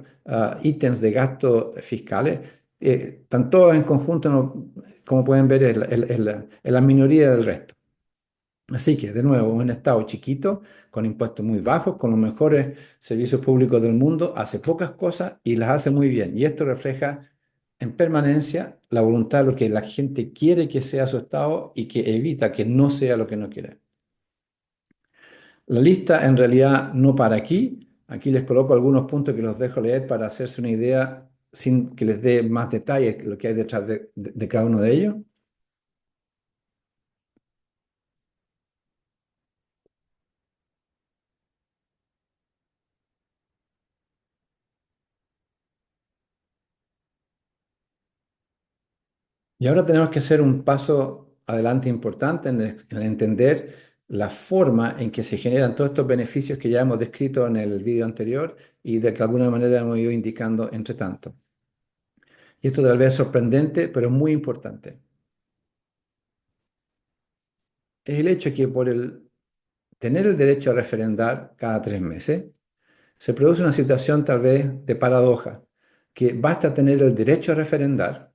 ítems de gastos fiscales, están todos en conjunto, como pueden ver, en la minoría del resto. Así que, de nuevo, un Estado chiquito, con impuestos muy bajos, con los mejores servicios públicos del mundo, hace pocas cosas y las hace muy bien. Y esto refleja en permanencia la voluntad de lo que la gente quiere que sea su Estado y que evita que no sea lo que no quiere. La lista en realidad no para aquí. Aquí les coloco algunos puntos que los dejo leer para hacerse una idea sin que les dé más detalles de lo que hay detrás de cada uno de ellos. Y ahora tenemos que hacer un paso adelante importante en entender la forma en que se generan todos estos beneficios que ya hemos descrito en el vídeo anterior y de que alguna manera hemos ido indicando entre tanto. Y esto tal vez es sorprendente, pero muy importante. Es el hecho que por el tener el derecho a referendar cada 3 meses, se produce una situación tal vez de paradoja, que basta tener el derecho a referendar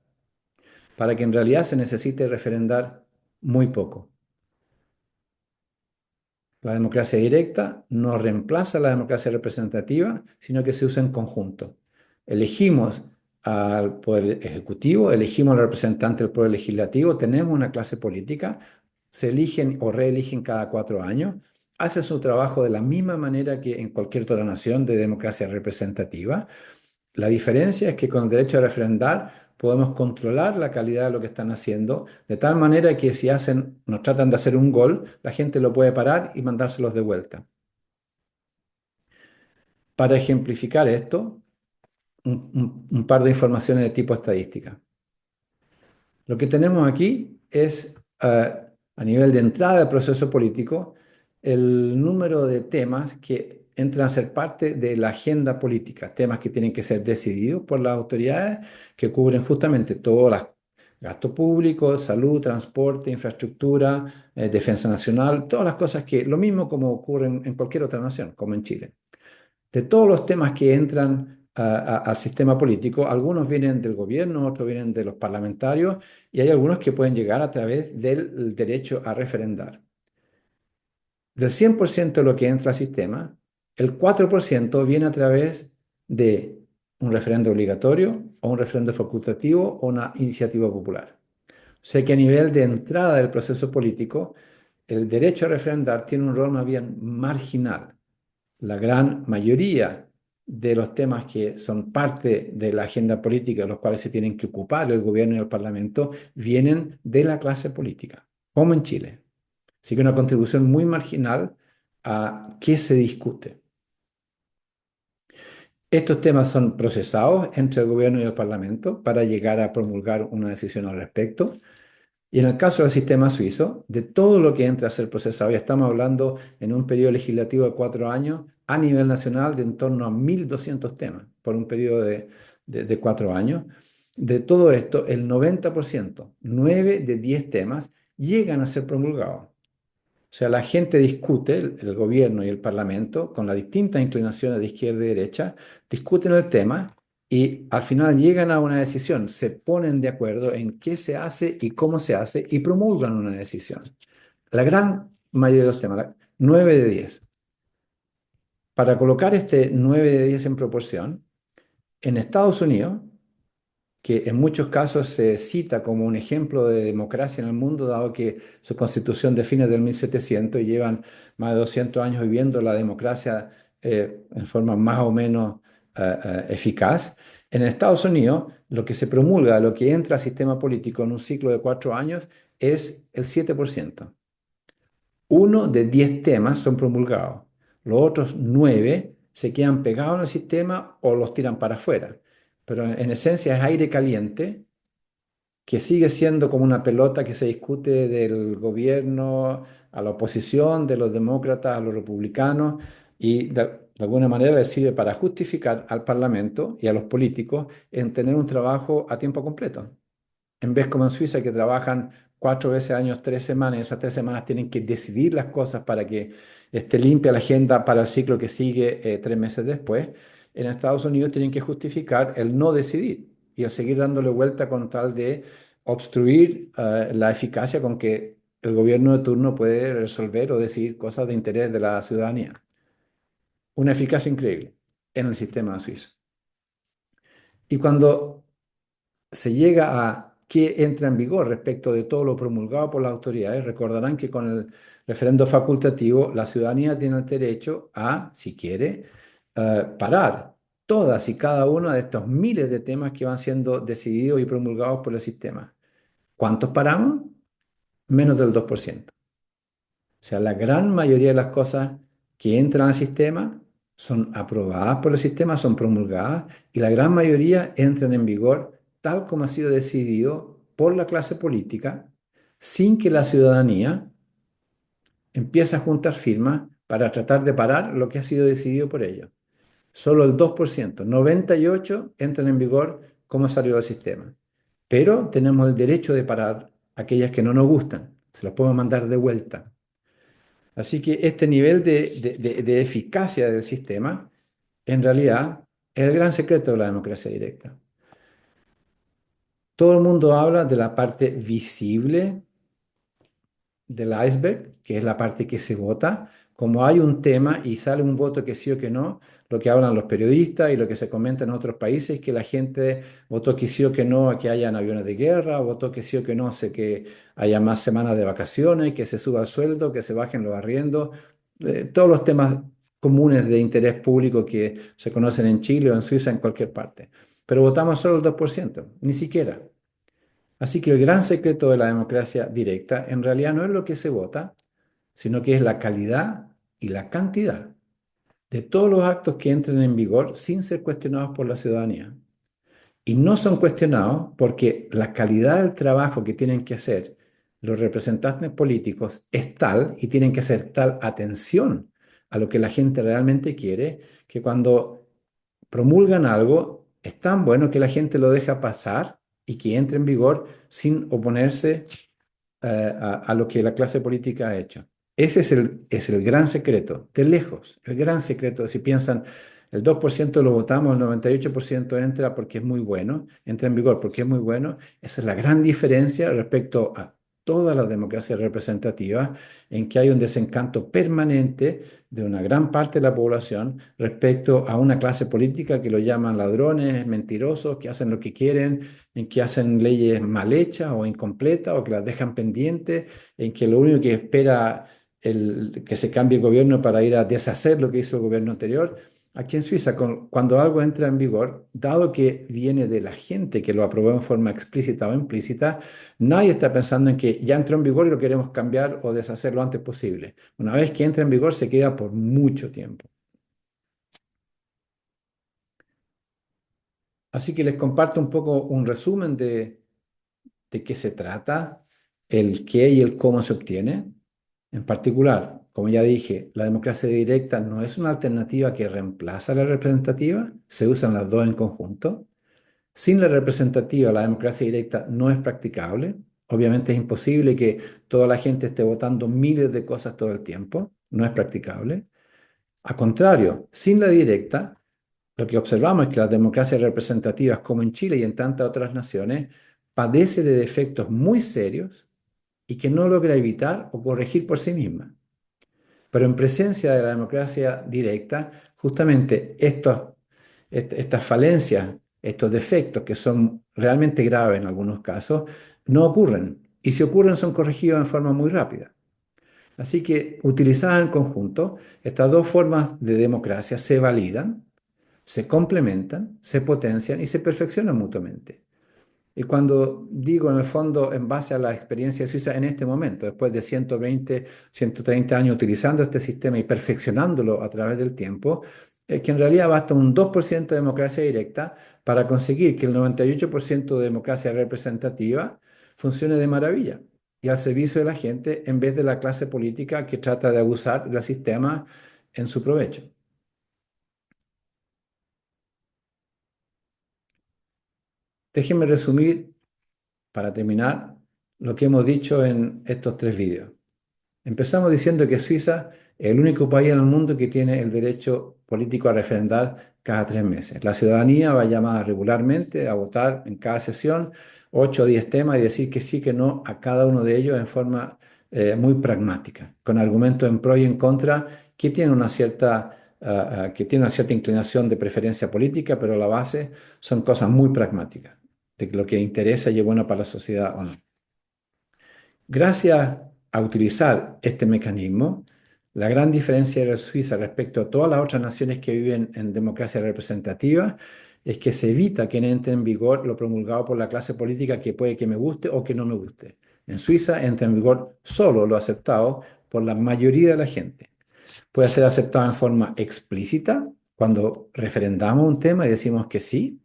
para que en realidad se necesite referendar muy poco. La democracia directa no reemplaza la democracia representativa, sino que se usa en conjunto. Elegimos al Poder Ejecutivo, elegimos al representante del Poder Legislativo, tenemos una clase política, se eligen o reeligen cada 4 años, hacen su trabajo de la misma manera que en cualquier otra nación de democracia representativa. La diferencia es que con el derecho a referendar podemos controlar la calidad de lo que están haciendo, de tal manera que si nos tratan de hacer un gol, la gente lo puede parar y mandárselos de vuelta. Para ejemplificar esto, un par de informaciones de tipo estadística. Lo que tenemos aquí es, a nivel de entrada del proceso político, el número de temas que entran a ser parte de la agenda política, temas que tienen que ser decididos por las autoridades, que cubren justamente todos los gastos públicos, salud, transporte, infraestructura, defensa nacional, todas las cosas que, lo mismo como ocurre en cualquier otra nación, como en Chile. De todos los temas que entran al sistema político, algunos vienen del gobierno, otros vienen de los parlamentarios y hay algunos que pueden llegar a través del derecho a referendar. Del 100% de lo que entra al sistema, el 4% viene a través de un referendo obligatorio o un referendo facultativo o una iniciativa popular. O sea que a nivel de entrada del proceso político, el derecho a referendar tiene un rol más bien marginal. La gran mayoría de los temas que son parte de la agenda política, de los cuales se tienen que ocupar el gobierno y el parlamento, vienen de la clase política, como en Chile. Así que una contribución muy marginal a qué se discute. Estos temas son procesados entre el gobierno y el parlamento para llegar a promulgar una decisión al respecto. Y en el caso del sistema suizo, de todo lo que entra a ser procesado, ya estamos hablando en un periodo legislativo de 4 años, a nivel nacional de en torno a 1.200 temas por un periodo de 4 años. De todo esto, el 90%, 9 de 10 temas, llegan a ser promulgados. O sea, la gente discute, el gobierno y el parlamento, con las distintas inclinaciones de izquierda y derecha, discuten el tema y al final llegan a una decisión, se ponen de acuerdo en qué se hace y cómo se hace y promulgan una decisión. La gran mayoría de los temas, 9 de 10. Para colocar este 9 de 10 en proporción, en Estados Unidos, que en muchos casos se cita como un ejemplo de democracia en el mundo, dado que su constitución de fines del 1700 y llevan más de 200 años viviendo la democracia en forma más o menos eficaz. En Estados Unidos, lo que se promulga, lo que entra al sistema político en un ciclo de 4 años, es el 7%. Uno de 10 temas son promulgados. Los otros 9 se quedan pegados en el sistema o los tiran para afuera. Pero en esencia es aire caliente que sigue siendo como una pelota que se discute del gobierno a la oposición, de los demócratas a los republicanos, y de alguna manera les sirve para justificar al Parlamento y a los políticos en tener un trabajo a tiempo completo. En vez como en Suiza que trabajan 4 veces al año, 3 semanas, y esas 3 semanas tienen que decidir las cosas para que esté limpia la agenda para el ciclo que sigue 3 meses después. En Estados Unidos tienen que justificar el no decidir y el seguir dándole vuelta con tal de obstruir la eficacia con que el gobierno de turno puede resolver o decidir cosas de interés de la ciudadanía. Una eficacia increíble en el sistema suizo. Y cuando se llega a qué entra en vigor respecto de todo lo promulgado por las autoridades, recordarán que con el referendo facultativo la ciudadanía tiene el derecho a, si quiere, parar todas y cada uno de estos miles de temas que van siendo decididos y promulgados por el sistema. ¿Cuántos paramos? Menos del 2%. O sea, la gran mayoría de las cosas que entran al sistema son aprobadas por el sistema, son promulgadas y la gran mayoría entran en vigor tal como ha sido decidido por la clase política sin que la ciudadanía empiece a juntar firmas para tratar de parar lo que ha sido decidido por ellos. Solo el 2%, 98 entran en vigor como salió del sistema. Pero tenemos el derecho de parar aquellas que no nos gustan. Se las podemos mandar de vuelta. Así que este nivel de eficacia del sistema, en realidad, es el gran secreto de la democracia directa. Todo el mundo habla de la parte visible del iceberg, que es la parte que se vota. Como hay un tema y sale un voto que sí o que no, lo que hablan los periodistas y lo que se comenta en otros países, que la gente votó que sí o que no a que hayan aviones de guerra, votó que sí o que no a que haya más semanas de vacaciones, que se suba el sueldo, que se bajen los arriendos, todos los temas comunes de interés público que se conocen en Chile o en Suiza, en cualquier parte. Pero votamos solo el 2%, ni siquiera. Así que el gran secreto de la democracia directa en realidad no es lo que se vota, sino que es la calidad y la cantidad de todos los actos que entren en vigor sin ser cuestionados por la ciudadanía. Y no son cuestionados porque la calidad del trabajo que tienen que hacer los representantes políticos es tal y tienen que hacer tal atención a lo que la gente realmente quiere, que cuando promulgan algo es tan bueno que la gente lo deja pasar y que entre en vigor sin oponerse a lo que la clase política ha hecho. Ese es el gran secreto, de lejos, el gran secreto. Si piensan, el 2% lo votamos, el 98% entra porque es muy bueno, entra en vigor porque es muy bueno. Esa es la gran diferencia respecto a todas las democracias representativas, en que hay un desencanto permanente de una gran parte de la población respecto a una clase política que lo llaman ladrones, mentirosos, que hacen lo que quieren, en que hacen leyes mal hechas o incompletas o que las dejan pendientes, en que lo único que espera que se cambie el gobierno para ir a deshacer lo que hizo el gobierno anterior. Aquí en Suiza, cuando algo entra en vigor, dado que viene de la gente que lo aprobó en forma explícita o implícita, nadie está pensando en que ya entró en vigor y lo queremos cambiar o deshacer lo antes posible. Una vez que entra en vigor, se queda por mucho tiempo. Así que les comparto un poco un resumen de qué se trata, el qué y el cómo se obtiene. En particular, como ya dije, la democracia directa no es una alternativa que reemplaza a la representativa, se usan las dos en conjunto. Sin la representativa, la democracia directa no es practicable. Obviamente es imposible que toda la gente esté votando miles de cosas todo el tiempo, no es practicable. A contrario, sin la directa, lo que observamos es que las democracias representativas, como en Chile y en tantas otras naciones, padece de defectos muy serios y que no logra evitar o corregir por sí misma. Pero en presencia de la democracia directa, justamente estas falencias, estos defectos que son realmente graves en algunos casos, no ocurren. Y si ocurren, son corregidos en forma muy rápida. Así que, utilizadas en conjunto, estas dos formas de democracia se validan, se complementan, se potencian y se perfeccionan mutuamente. Y cuando digo en el fondo en base a la experiencia suiza en este momento, después de 120, 130 años utilizando este sistema y perfeccionándolo a través del tiempo, es que en realidad basta un 2% de democracia directa para conseguir que el 98% de democracia representativa funcione de maravilla y al servicio de la gente en vez de la clase política que trata de abusar del sistema en su provecho. Déjenme resumir, para terminar, lo que hemos dicho en estos tres vídeos. Empezamos diciendo que Suiza es el único país en el mundo que tiene el derecho político a referendar cada 3 meses. La ciudadanía va llamada regularmente a votar en cada sesión 8 o 10 temas y decir que sí, que no a cada uno de ellos en forma muy pragmática, con argumentos en pro y en contra que tienen que tienen una cierta inclinación de preferencia política, pero la base son cosas muy pragmáticas, de lo que interesa y es bueno para la sociedad o no. Gracias a utilizar este mecanismo, la gran diferencia de Suiza respecto a todas las otras naciones que viven en democracia representativa es que se evita que entre en vigor lo promulgado por la clase política que puede que me guste o que no me guste. En Suiza entra en vigor solo lo aceptado por la mayoría de la gente. Puede ser aceptado en forma explícita cuando referendamos un tema y decimos que sí,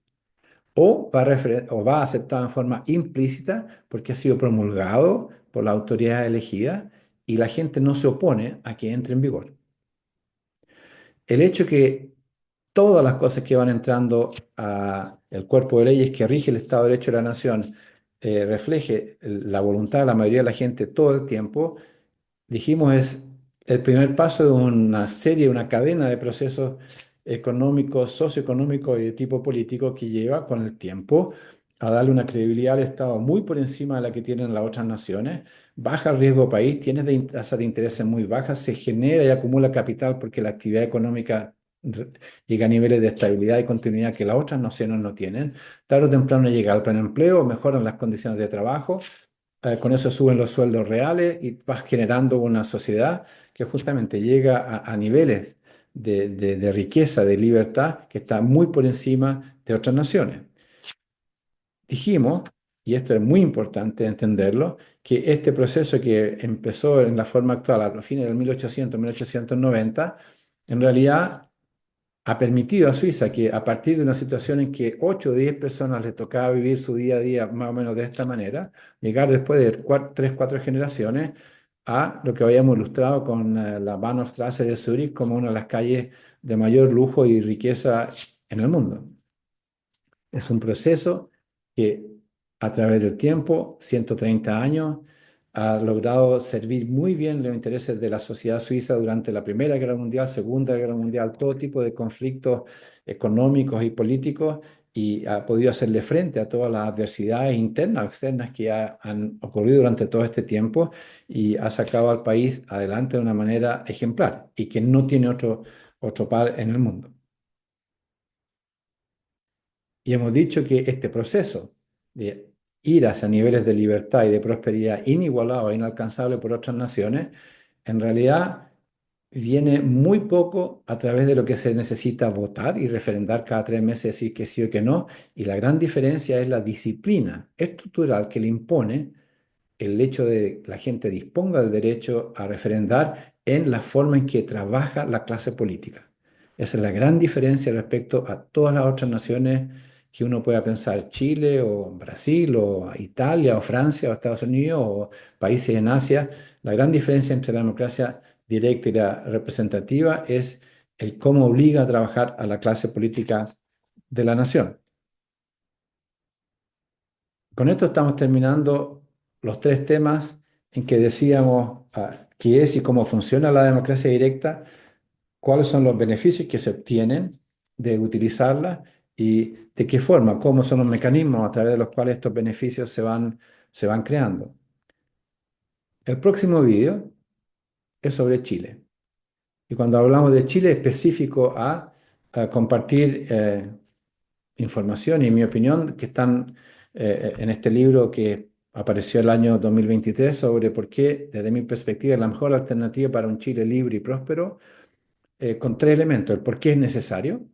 o va aceptado en forma implícita porque ha sido promulgado por la autoridad elegida y la gente no se opone a que entre en vigor. El hecho que todas las cosas que van entrando a el cuerpo de leyes que rige el Estado de Derecho de la nación refleje la voluntad de la mayoría de la gente todo el tiempo, dijimos, es el primer paso de una serie, una cadena de procesos económicos, socioeconómicos y de tipo político que lleva con el tiempo a darle una credibilidad al Estado muy por encima de la que tienen las otras naciones, baja el riesgo país, tiene tasas de intereses muy bajas, se genera y acumula capital porque la actividad económica llega a niveles de estabilidad y continuidad que las otras naciones no tienen. Tarde o temprano llega al pleno empleo, mejoran las condiciones de trabajo, con eso suben los sueldos reales y vas generando una sociedad que justamente llega a niveles de riqueza, de libertad, que está muy por encima de otras naciones. Dijimos, y esto es muy importante entenderlo, que este proceso que empezó en la forma actual a los fines del 1800, 1890, en realidad ha permitido a Suiza que a partir de una situación en que 8 o 10 personas les tocaba vivir su día a día más o menos de esta manera, llegar después de 3, 4 generaciones a lo que habíamos ilustrado con la Bahnhofstrasse de Zúrich como una de las calles de mayor lujo y riqueza en el mundo. Es un proceso que a través del tiempo, 130 años, ha logrado servir muy bien los intereses de la sociedad suiza durante la Primera Guerra Mundial, Segunda Guerra Mundial, todo tipo de conflictos económicos y políticos, y ha podido hacerle frente a todas las adversidades internas o externas que han ocurrido durante todo este tiempo y ha sacado al país adelante de una manera ejemplar y que no tiene otro par en el mundo. Y hemos dicho que este proceso de ir hacia niveles de libertad y de prosperidad inigualados e inalcanzables por otras naciones, en realidad viene muy poco a través de lo que se necesita votar y referendar cada 3 meses, decir que sí o que no. Y la gran diferencia es la disciplina estructural que le impone el hecho de que la gente disponga del derecho a referendar en la forma en que trabaja la clase política. Esa es la gran diferencia respecto a todas las otras naciones que uno pueda pensar, Chile o Brasil o Italia o Francia o Estados Unidos o países en Asia. La gran diferencia entre la democracia directa y la representativa es el cómo obliga a trabajar a la clase política de la nación. Con esto estamos terminando los 3 temas en que decíamos qué es y cómo funciona la democracia directa, cuáles son los beneficios que se obtienen de utilizarla y de qué forma, cómo son los mecanismos a través de los cuales estos beneficios se van creando. El próximo vídeo es sobre Chile. Y cuando hablamos de Chile, específico a compartir información y mi opinión que están en este libro que apareció el año 2023 sobre por qué, desde mi perspectiva, es la mejor alternativa para un Chile libre y próspero, con 3 elementos. El por qué es necesario,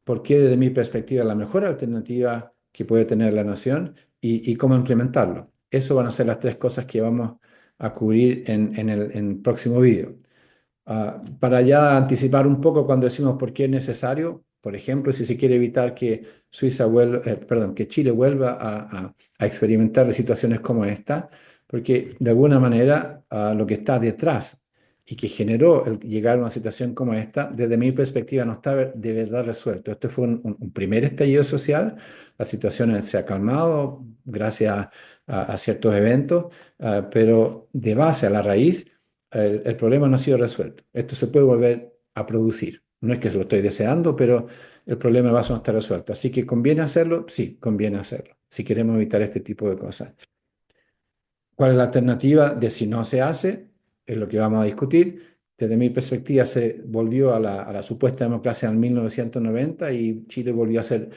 por qué, desde mi perspectiva, es la mejor alternativa que puede tener la nación y cómo implementarlo. Eso van a ser las 3 cosas que vamos a cubrir en el próximo vídeo. Para ya anticipar un poco cuando decimos por qué es necesario, por ejemplo, si se quiere evitar que perdón, que Chile vuelva a experimentar situaciones como esta, porque de alguna manera lo que está detrás y que generó el llegar a una situación como esta, desde mi perspectiva no está de verdad resuelto. Esto fue un primer estallido social, la situación se ha calmado gracias a ciertos eventos, pero de base a la raíz el problema no ha sido resuelto. Esto se puede volver a producir. No es que se lo estoy deseando, pero el problema de base no está resuelto. Así que ¿conviene hacerlo? Sí, conviene hacerlo, si queremos evitar este tipo de cosas. ¿Cuál es la alternativa de si no se hace? Es lo que vamos a discutir. Desde mi perspectiva, se volvió a la supuesta democracia en 1990 y Chile volvió a hacer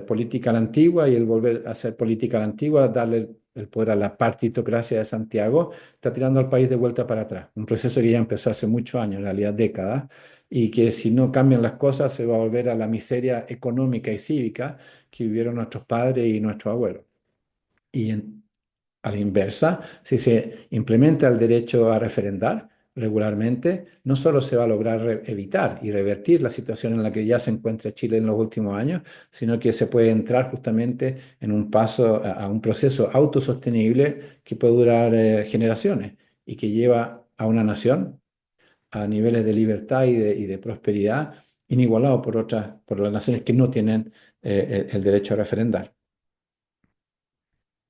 política a la antigua y el volver a hacer política a la antigua, darle el poder a la partitocracia de Santiago, está tirando al país de vuelta para atrás. Un proceso que ya empezó hace muchos años, en realidad décadas, y que si no cambian las cosas se va a volver a la miseria económica y cívica que vivieron nuestros padres y nuestros abuelos. Y a la inversa, si se implementa el derecho a referendar regularmente, no solo se va a lograr evitar y revertir la situación en la que ya se encuentra Chile en los últimos años, sino que se puede entrar justamente en un paso a un proceso autosostenible que puede durar generaciones y que lleva a una nación a niveles de libertad y de prosperidad inigualados por las naciones que no tienen el derecho a referendar.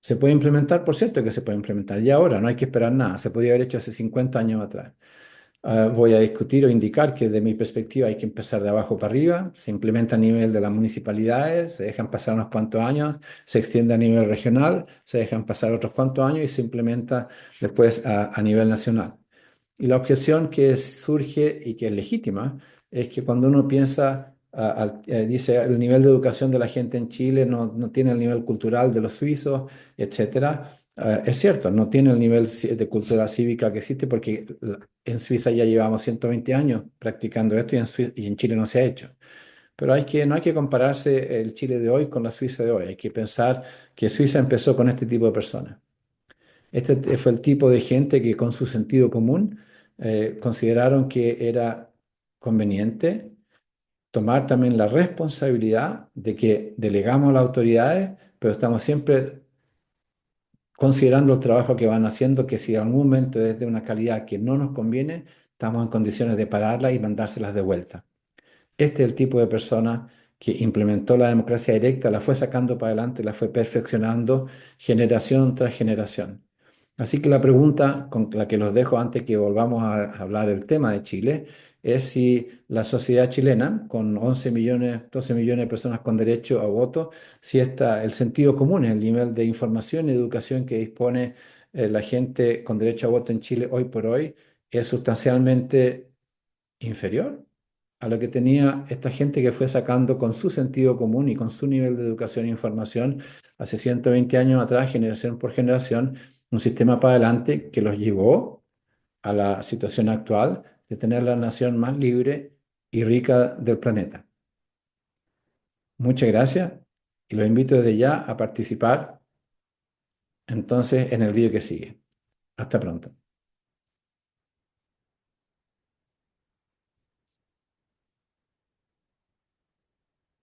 Se puede implementar, por cierto que se puede implementar, y ahora no hay que esperar nada, se podría haber hecho hace 50 años atrás. Voy a discutir o indicar que desde mi perspectiva hay que empezar de abajo para arriba, se implementa a nivel de las municipalidades, se dejan pasar unos cuantos años, se extiende a nivel regional, se dejan pasar otros cuantos años y se implementa después a nivel nacional. Y la objeción que surge y que es legítima es que cuando uno piensa, dice, el nivel de educación de la gente en Chile no tiene el nivel cultural de los suizos, etcétera. Es cierto, no tiene el nivel de cultura cívica que existe porque en Suiza ya llevamos 120 años practicando esto y en Chile no se ha hecho. Pero no hay que compararse el Chile de hoy con la Suiza de hoy. Hay que pensar que Suiza empezó con este tipo de personas. Este fue el tipo de gente que con su sentido común consideraron que era conveniente tomar también la responsabilidad de que delegamos a las autoridades, pero estamos siempre considerando el trabajo que van haciendo, que si en algún momento es de una calidad que no nos conviene, estamos en condiciones de pararla y mandárselas de vuelta. Este es el tipo de persona que implementó la democracia directa, la fue sacando para adelante, la fue perfeccionando generación tras generación. Así que la pregunta con la que los dejo antes que volvamos a hablar del tema de Chile es si la sociedad chilena, con 11 millones, 12 millones de personas con derecho a voto, si el sentido común, el nivel de información y educación que dispone la gente con derecho a voto en Chile hoy por hoy es sustancialmente inferior a lo que tenía esta gente que fue sacando con su sentido común y con su nivel de educación e información hace 120 años atrás, generación por generación, un sistema para adelante que los llevó a la situación actual de tener la nación más libre y rica del planeta. Muchas gracias y los invito desde ya a participar entonces en el vídeo que sigue. Hasta pronto.